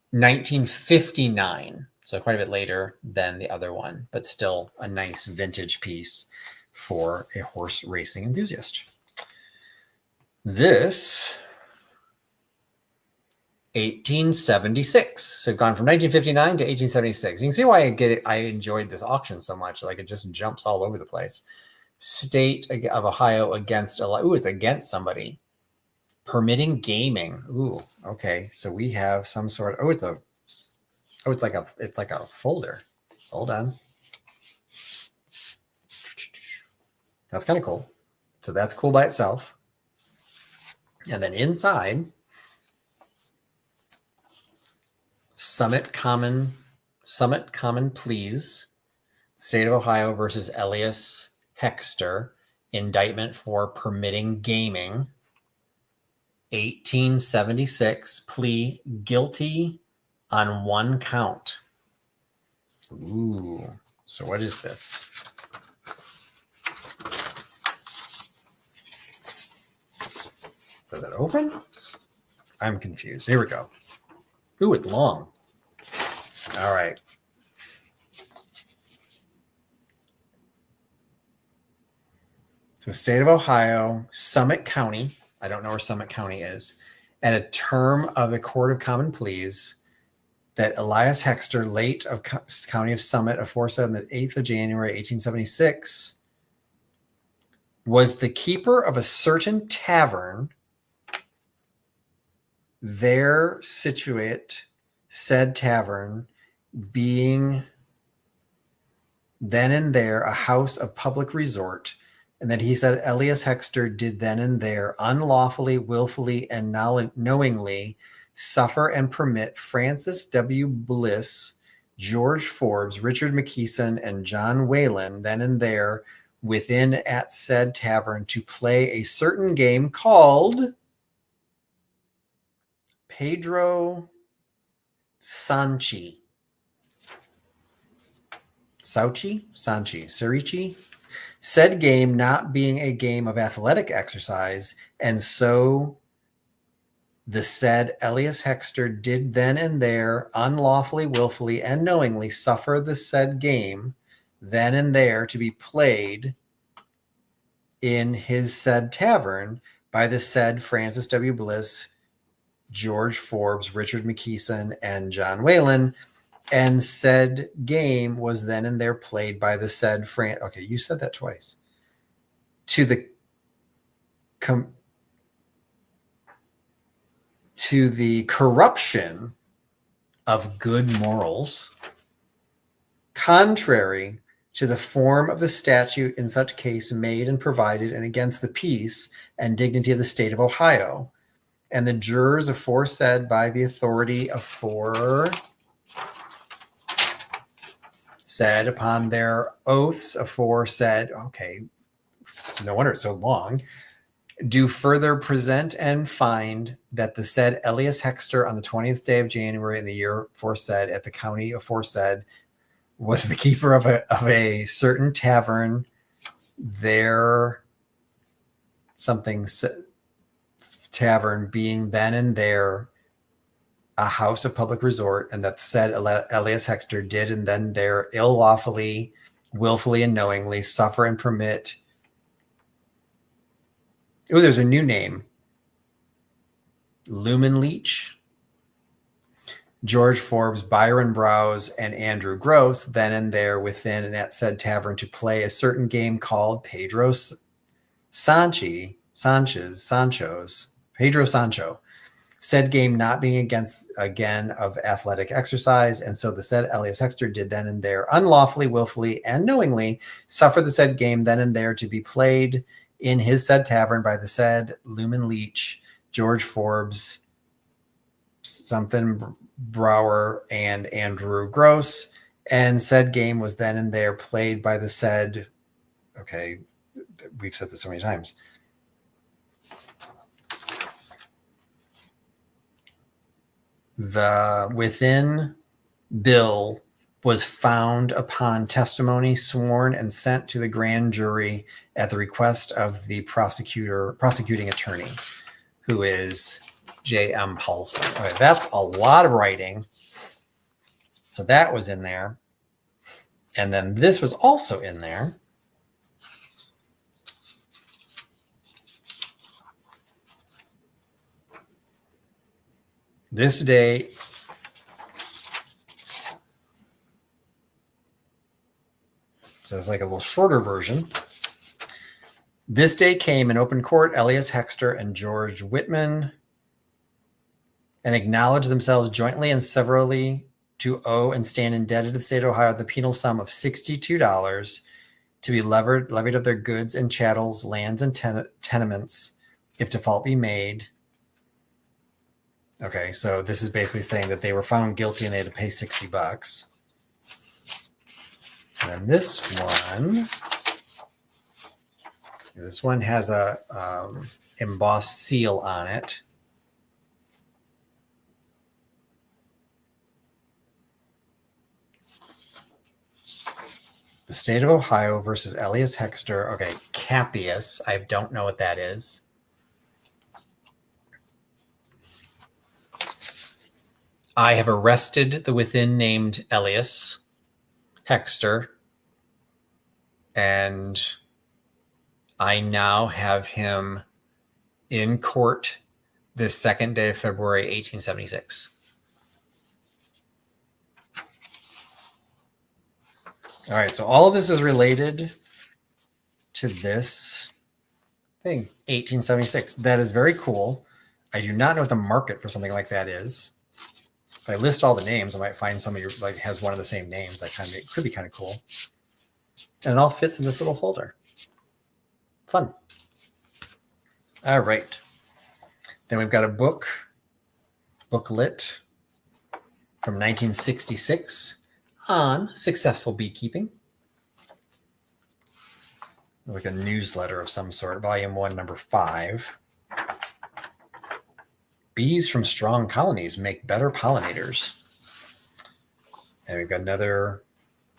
1959. So quite a bit later than the other one, but still a nice vintage piece for a horse racing enthusiast. This 1876. So gone from 1959 to 1876. You can see why I enjoyed this auction so much. Like, it just jumps all over the place. State of Ohio against it's against somebody. Permitting gaming. Ooh, okay. So we have some sort of it's like a folder. Hold on. That's kind of cool. So that's cool by itself. And then inside, Summit Common Pleas, State of Ohio versus Elias Hexter, indictment for permitting gaming, 1876, plea guilty on one count. Ooh, so what is this? Does it open? I'm confused. Here we go. Ooh, it's long. All right. So State of Ohio, Summit County. I don't know where Summit County is. And a term of the Court of Common Pleas that Elias Hexter, late of County of Summit, aforesaid on the 8th of January, 1876, was the keeper of a certain tavern there situate, said tavern being then and there a house of public resort, and that he said Elias Hexter did then and there unlawfully, willfully, and knowingly suffer and permit Francis W. Bliss, George Forbes, Richard McKeeson, and John Whalen then and there within at said tavern to play a certain game called Pedro Sanchi. Sarichi. Said game not being a game of athletic exercise, and so the said Elias Hexter did then and there unlawfully, willfully, and knowingly suffer the said game then and there to be played in his said tavern by the said Francis W. Bliss, George Forbes, Richard McKeeson, and John Whalen, and said game was then and there played by the said okay, you said that twice. To the corruption of good morals, contrary to the form of the statute in such case made and provided, and against the peace and dignity of the state of Ohio, and the jurors aforesaid by the authority aforesaid upon their oaths aforesaid, okay, no wonder it's so long, do further present and find that the said Elias Hexter on the 20th day of January in the year aforesaid at the county aforesaid was the keeper of a certain tavern there, something tavern being then and there a house of public resort, and that said Elias Hexter did and then there lawfully, willfully, and knowingly suffer and permit. Oh, there's a new name. Lumen Leach, George Forbes, Byron Browse, and Andrew Gross then and there within and at said tavern to play a certain game called Pedro Sancho's, Pedro Sancho. Said game not being against, again, of athletic exercise, and so the said Elias Hexter did then and there unlawfully, willfully, and knowingly suffer the said game then and there to be played in his said tavern by the said Lumen Leach, George Forbes, something Brower, and Andrew Gross, and said game was then and there played by the said, okay, we've said this so many times, the within bill was found upon testimony sworn and sent to the grand jury at the request of the prosecuting attorney, who is J.M. Paulson. Okay, that's a lot of writing. So that was in there. And then this was also in there. This day, so it's like a little shorter version. This day came in open court, Elias Hexter and George Whitman, and acknowledged themselves jointly and severally to owe and stand indebted to the state of Ohio the penal sum of $62 to be levied of their goods and chattels, lands, and tenements, if default be made. Okay, so this is basically saying that they were found guilty and they had to pay $60. And then this one has a embossed seal on it. The state of Ohio versus Elias Hexter. Okay, Capias. I don't know what that is. I have arrested the within named Elias Hexter, and I now have him in court this 2nd day of February, 1876. All right, so all of this is related to this thing. 1876. That is very cool. I do not know what the market for something like that is. If I list all the names, I might find somebody like has one of the same names. That kind of it could be kind of cool. And it all fits in this little folder. Fun. All right. Then we've got a booklet from 1966 on successful beekeeping. Like a newsletter of some sort, volume 1, number 5. Bees from strong colonies make better pollinators. And we've got another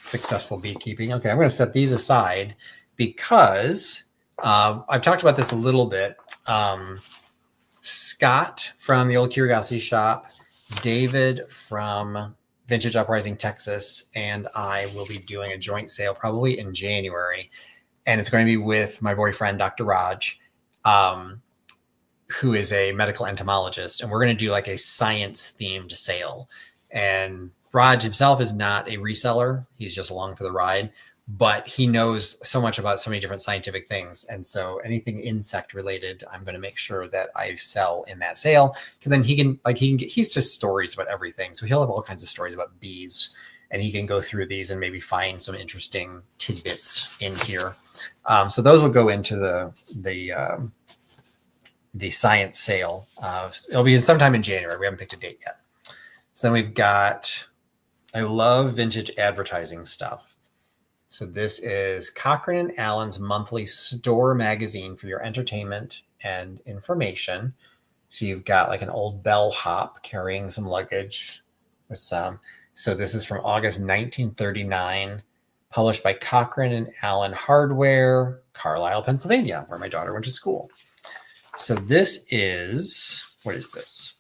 successful beekeeping. Okay, I'm going to set these aside because I've talked about this a little bit. Scott from the Old Curiosity Shop, David from Vintage Uprising, Texas, and I will be doing a joint sale probably in January. And it's going to be with my boyfriend, Dr. Raj, who is a medical entomologist. And we're going to do like a science-themed sale. And Raj himself is not a reseller. He's just along for the ride. But he knows so much about so many different scientific things. And so anything insect related, I'm going to make sure that I sell in that sale. Because then he's just stories about everything. So he'll have all kinds of stories about bees. And he can go through these and maybe find some interesting tidbits in here. So those will go into the science sale. It'll be sometime in January. We haven't picked a date yet. So then we've got, I love vintage advertising stuff. So this is Cochrane and Allen's monthly store magazine for your entertainment and information. So you've got like an old bellhop carrying some luggage with some. So this is from August 1939, published by Cochrane and Allen Hardware, Carlisle, Pennsylvania, where my daughter went to school. So this is, what is this?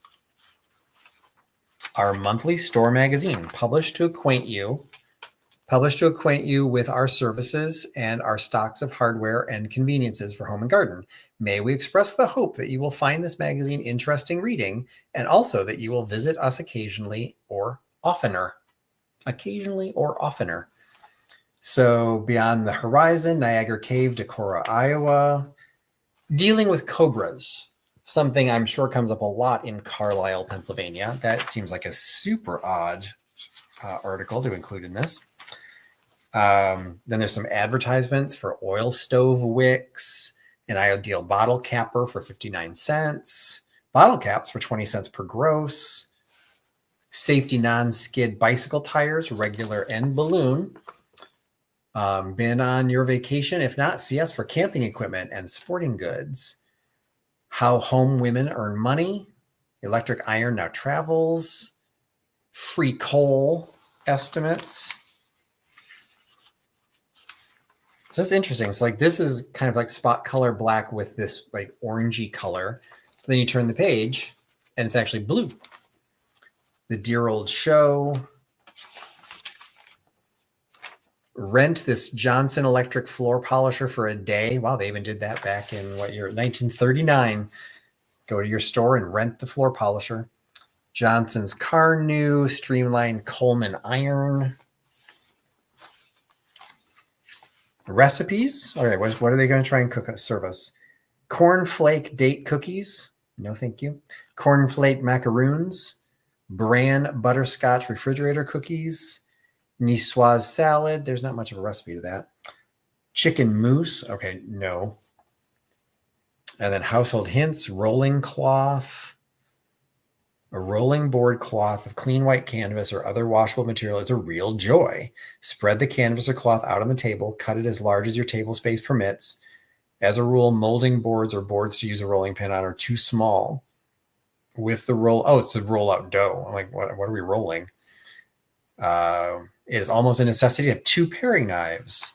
Our monthly store magazine, published to acquaint you with our services and our stocks of hardware and conveniences for home and garden. May we express the hope that you will find this magazine interesting reading, and also that you will visit us occasionally or oftener. So Beyond the Horizon, Niagara Cave, Decorah, Iowa. Dealing with cobras, something I'm sure comes up a lot in Carlisle, Pennsylvania. That seems like a super odd article to include in this. Then there's some advertisements for oil stove wicks, an ideal bottle capper for 59 cents, bottle caps for 20 cents per gross, safety non-skid bicycle tires, regular and balloon. Been on your vacation? If not, see us for camping equipment and sporting goods. How home women earn money. Electric iron now travels. Free coal estimates. So that's interesting. So like this is kind of like spot color black with this like orangey color. Then you turn the page and it's actually blue. The Dear Old Show. Rent this Johnson electric floor polisher for a day. Wow, they even did that back in what year? 1939. Go to your store and rent the floor polisher. Johnson's Car New, streamlined Coleman iron. Recipes. All right, what are they going to try and serve us? Cornflake date cookies. No, thank you. Cornflake macaroons. Bran butterscotch refrigerator cookies. Niçoise salad. There's not much of a recipe to that. Chicken mousse. Okay, no. And then household hints, rolling cloth. A rolling board cloth of clean white canvas or other washable material is a real joy. Spread the canvas or cloth out on the table. Cut it as large as your table space permits. As a rule, molding boards or boards to use a rolling pin on are too small. With the roll, it's a roll out dough. I'm like, what are we rolling? It is almost a necessity to have 2 paring knives.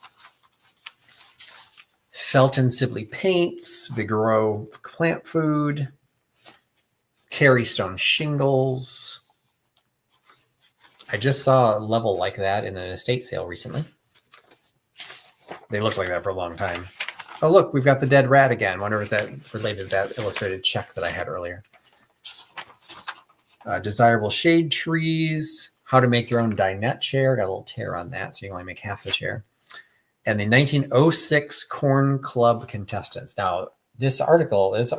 Felton Sibley paints, Vigoro plant food, Carrystone shingles. I just saw a level like that in an estate sale recently. They looked like that for a long time. Oh, look, we've got the dead rat again. Wonder if that related to that illustrated check that I had earlier. Desirable shade trees. How to make your own dinette chair. Got a little tear on that, so you can only make half the chair. And the 1906 Corn Club contestants. Now, this article, this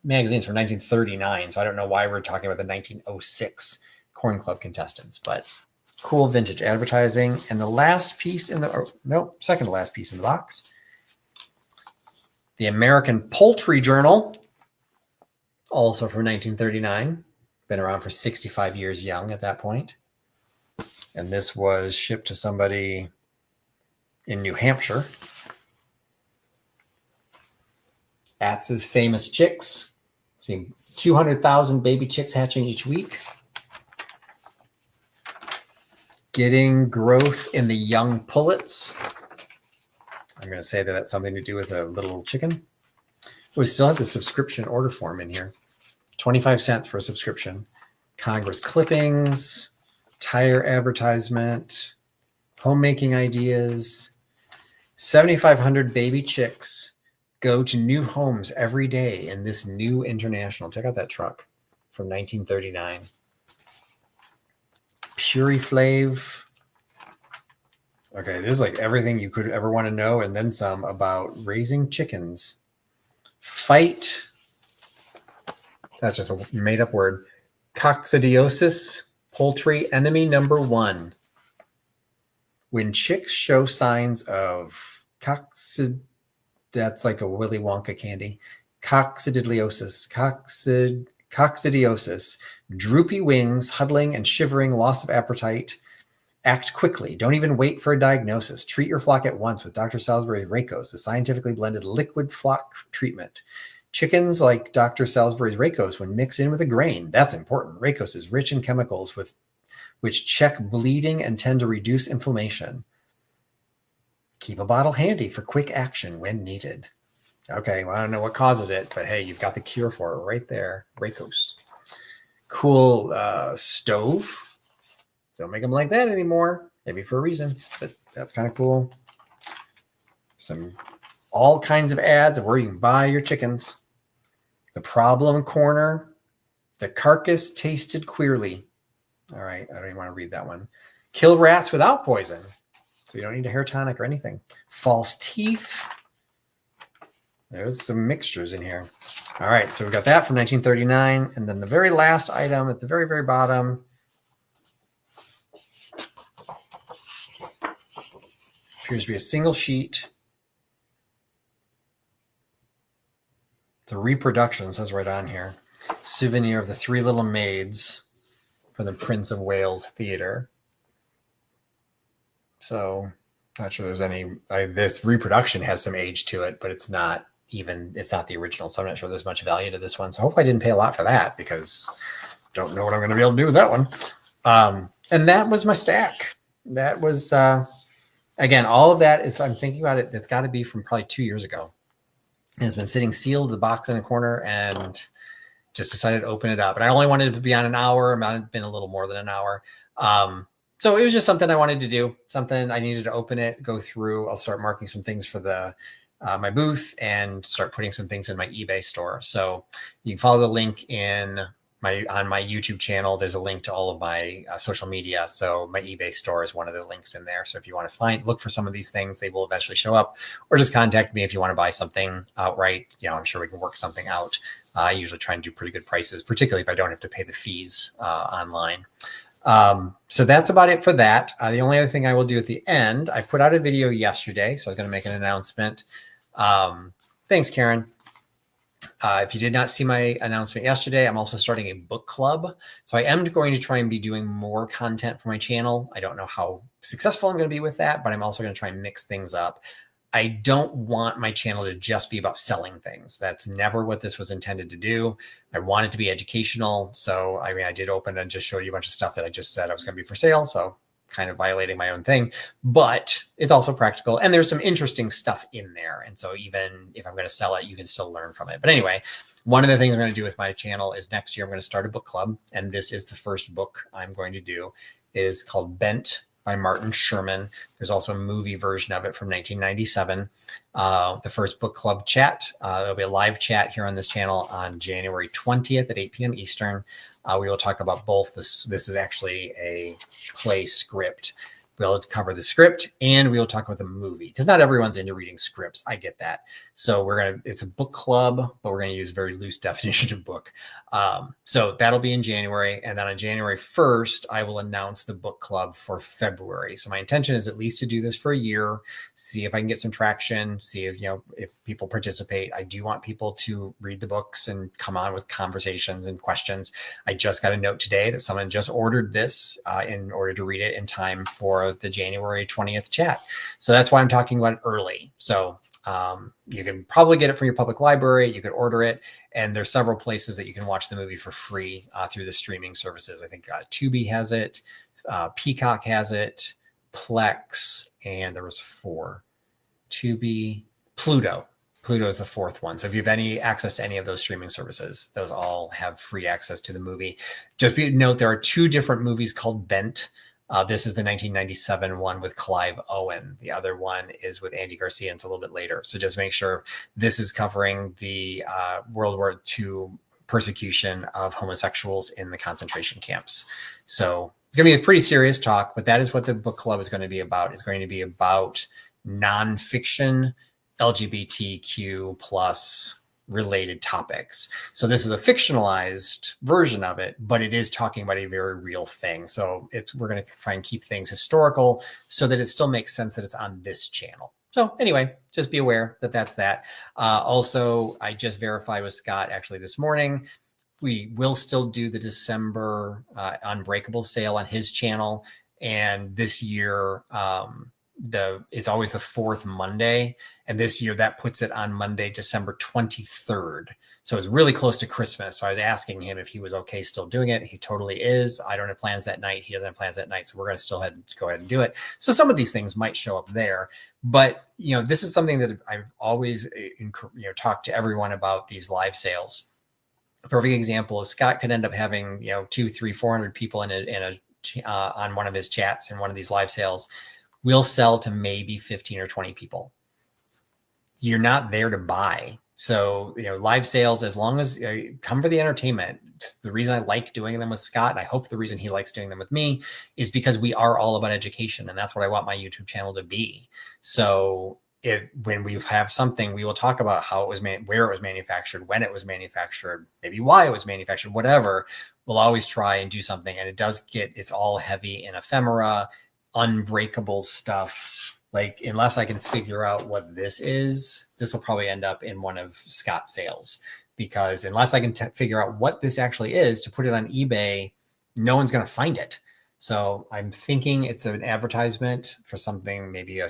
magazine's from 1939, so I don't know why we're talking about the 1906 Corn Club contestants, but cool vintage advertising. And the last piece in the, second to last piece in the box, the American Poultry Journal, also from 1939, been around for 65 years young at that point. And this was shipped to somebody in New Hampshire. Atz's Famous Chicks. See 200,000 baby chicks hatching each week. Getting growth in the young pullets. I'm going to say that that's something to do with a little chicken. We still have the subscription order form in here. 25 cents for a subscription. Congress clippings, tire advertisement, homemaking ideas. 7,500 baby chicks go to new homes every day in this new international. Check out that truck from 1939. Puriflave. Okay, this is like everything you could ever want to know and then some about raising chickens. Fight. That's just a made-up word. Coccidiosis, poultry enemy number 1. When chicks show signs of that's like a Willy Wonka candy. Coccidiosis, droopy wings, huddling and shivering, loss of appetite. Act quickly. Don't even wait for a diagnosis. Treat your flock at once with Dr. Salisbury's Racos, the scientifically blended liquid flock treatment. Chickens like Dr. Salisbury's Racos when mixed in with a grain. That's important. Racos is rich in chemicals which check bleeding and tend to reduce inflammation. Keep a bottle handy for quick action when needed. Okay, well, I don't know what causes it, but hey, you've got the cure for it right there. Racos. Cool stove. Don't make them like that anymore. Maybe for a reason, but that's kind of cool. All kinds of ads of where you can buy your chickens. The problem corner. The carcass tasted queerly. All right, I don't even want to read that one. Kill rats without poison. So you don't need a hair tonic or anything. False teeth. There's some mixtures in here. All right, so we got that from 1939. And then the very last item at the very, very bottom appears to be a single sheet. The reproduction says right on here. Souvenir of the Three Little Maids from the Prince of Wales Theatre. So not sure there's any, this reproduction has some age to it, but it's not the original. So I'm not sure there's much value to this one. So I hope I didn't pay a lot for that because don't know what I'm going to be able to do with that one. And that was my stack. That was, again, all of that is, I'm thinking about it, it's got to be from probably 2 years ago. And it's been sitting sealed, the box in a corner, and just decided to open it up. And I only wanted it to be on an hour. It might have been a little more than an hour. So it was just something I wanted to do, something I needed to open it, go through. I'll start marking some things for the my booth and start putting some things in my eBay store. So you can follow the link on my YouTube channel. There's a link to all of my social media. So my eBay store is one of the links in there. So if you want to look for some of these things, they will eventually show up, or just contact me if you want to buy something outright. I'm sure we can work something out. I usually try and do pretty good prices, particularly if I don't have to pay the fees online. So that's about it for that. The only other thing I will do at the end, I put out a video yesterday, so I was going to make an announcement. Thanks, Karen. If you did not see my announcement yesterday, I'm also starting a book club. So I am going to try and be doing more content for my channel. I don't know how successful I'm going to be with that, but I'm also going to try and mix things up. I don't want my channel to just be about selling things. That's never what this was intended to do. I want it to be educational. So, I did open and just show you a bunch of stuff that I just said I was going to be for sale. So kind of violating my own thing, but it's also practical. And there's some interesting stuff in there. And so even if I'm going to sell it, you can still learn from it. But anyway, one of the things I'm going to do with my channel is next year, I'm going to start a book club. And this is the first book I'm going to do. It is called Bent by Martin Sherman. There's also a movie version of it from 1997. The first book club chat. There'll be a live chat here on this channel on January 20th at 8 p.m. Eastern. We will talk about both. This is actually a play script We'll cover the script, and we will talk about the movie, because not everyone's into reading scripts. I get that. So it's a book club, but we're going to use a very loose definition of book. So that'll be in January. And then on January 1st, I will announce the book club for February. So my intention is at least to do this for a year, see if I can get some traction, see if people participate. I do want people to read the books and come on with conversations and questions. I just got a note today that someone just ordered this in order to read it in time for the January 20th chat. So that's why I'm talking about it early. So you can probably get it from your public library. You could order it. And there's several places that you can watch the movie for free through the streaming services. I think Tubi has it, Peacock has it, Plex, and there was 4. Tubi, Pluto. Pluto is the 4th one. So if you have any access to any of those streaming services, those all have free access to the movie. Just note there are 2 different movies called Bent. This is the 1997 one with Clive Owen. The other one is with Andy Garcia, and it's a little bit later. So just make sure this is covering the World War II persecution of homosexuals in the concentration camps. So it's going to be a pretty serious talk, but that is what the book club is going to be about. It's going to be about nonfiction LGBTQ plus related topics. So this is a fictionalized version of it, but it is talking about a very real thing. So we're going to try and keep things historical so that it still makes sense that it's on this channel. So anyway, just be aware that that's that. Also, I just verified with Scott actually this morning. We will still do the December Unbreakable sale on his channel. And this year, it's always the 4th Monday. And this year that puts it on Monday, December 23rd. So it's really close to Christmas. So I was asking him if he was okay still doing it. He totally is. I don't have plans that night. He doesn't have plans that night. So we're going to still go ahead and do it. So some of these things might show up there. But, this is something that I've always, talked to everyone about, these live sales. A perfect example is Scott could end up having, 200, 300, 400 people on one of his chats in one of these live sales. We'll sell to maybe 15 or 20 people. You're not there to buy. So, live sales, as long as come for the entertainment. The reason I like doing them with Scott, and I hope the reason he likes doing them with me, is because we are all about education. And that's what I want my YouTube channel to be. So when we have something, we will talk about how it was made, where it was manufactured, when it was manufactured, maybe why it was manufactured, whatever. We'll always try and do something. And it's all heavy in ephemera, unbreakable stuff. Like, unless I can figure out what this is, this will probably end up in one of Scott's sales, because unless I can figure out what this actually is to put it on eBay, no one's going to find it. So I'm thinking it's an advertisement for something, maybe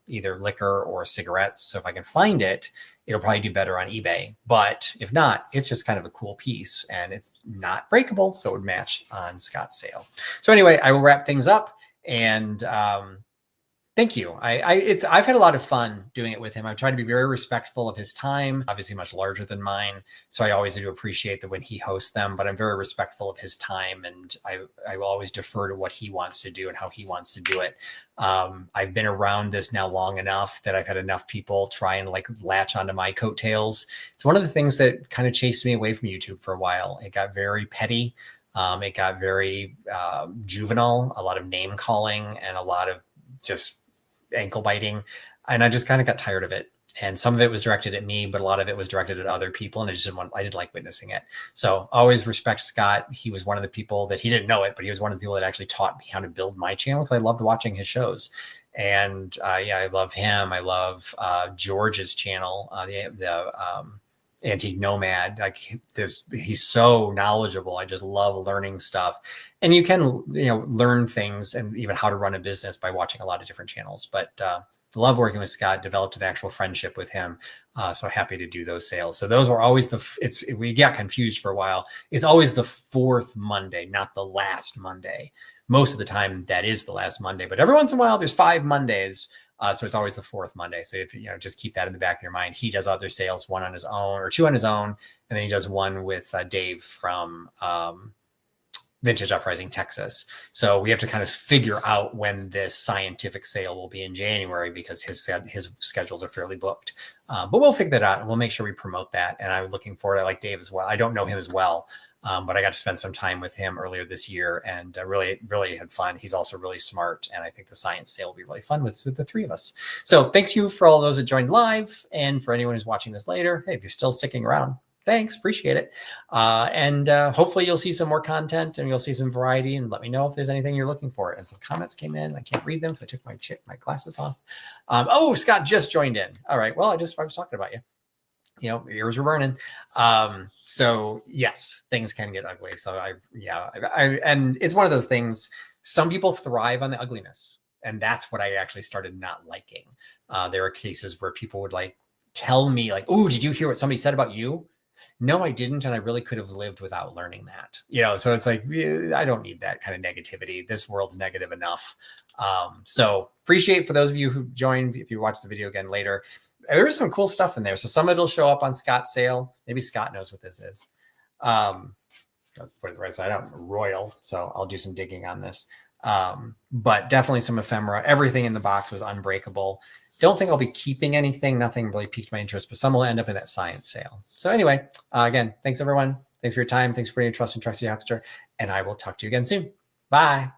either liquor or cigarettes. So if I can find it, it'll probably do better on eBay. But if not, it's just kind of a cool piece and it's not breakable. So it would match on Scott's sale. So anyway, I will wrap things up, and thank you. I've had a lot of fun doing it with him. I've tried to be very respectful of his time, obviously much larger than mine. So I always do appreciate that when he hosts them, but I'm very respectful of his time, and I will always defer to what he wants to do and how he wants to do it. I've been around this now long enough that I've had enough people try and latch onto my coattails. It's one of the things that kind of chased me away from YouTube for a while. It got very petty. It got very juvenile, a lot of name calling and a lot of just ankle biting. And I just kind of got tired of it. And some of it was directed at me, but a lot of it was directed at other people. And I didn't like witnessing it. So always respect Scott. He was one of the people that, he didn't know it, but he was one of the people that actually taught me how to build my channel, because I loved watching his shows. And I love him. I love George's channel, the Antique Nomad. He's so knowledgeable. I just love learning stuff. And you can learn things and even how to run a business by watching a lot of different channels. But love working with Scott, developed an actual friendship with him. So happy to do those sales. So those are always we got confused for a while. It's always the 4th Monday, not the last Monday. Most of the time that is the last Monday, but every once in a while there's 5 Mondays. So it's always the 4th Monday. So if just keep that in the back of your mind. He does other sales, 1 on his own or 2 on his own, and then he does 1 with Dave from Vintage Uprising, Texas. So we have to kind of figure out when this scientific sale will be in January, because his schedules are fairly booked. But we'll figure that out, and we'll make sure we promote that. And I'm looking forward. I like Dave as well. I don't know him as well, But I got to spend some time with him earlier this year and really, really had fun. He's also really smart. And I think the science sale will be really fun with the three of us. So thanks you for all those that joined live. And for anyone who's watching this later, hey, if you're still sticking around, thanks, appreciate it. And hopefully you'll see some more content and you'll see some variety, and let me know if there's anything you're looking for. And some comments came in. I can't read them, so I took my glasses off. Oh, Scott just joined in. All right. Well, I was talking about you. Ears were burning. So yes, things can get ugly. So and it's one of those things. Some people thrive on the ugliness, and that's what I actually started not liking. There are cases where people would tell me "Oh, did you hear what somebody said about you?" No, I didn't. And I really could have lived without learning that, so it's I don't need that kind of negativity. This world's negative enough. So appreciate for those of you who joined, if you watch the video again later, there is some cool stuff in there. So some of it'll show up on Scott's sale. Maybe Scott knows what this is. I'll put it the right side out, royal. So I'll do some digging on this. But definitely some ephemera. Everything in the box was unbreakable. Don't think I'll be keeping anything. Nothing really piqued my interest, but some will end up in that science sale. So anyway, again, thanks everyone. Thanks for your time. Thanks for your trust and Trusty Huckster. And I will talk to you again soon. Bye.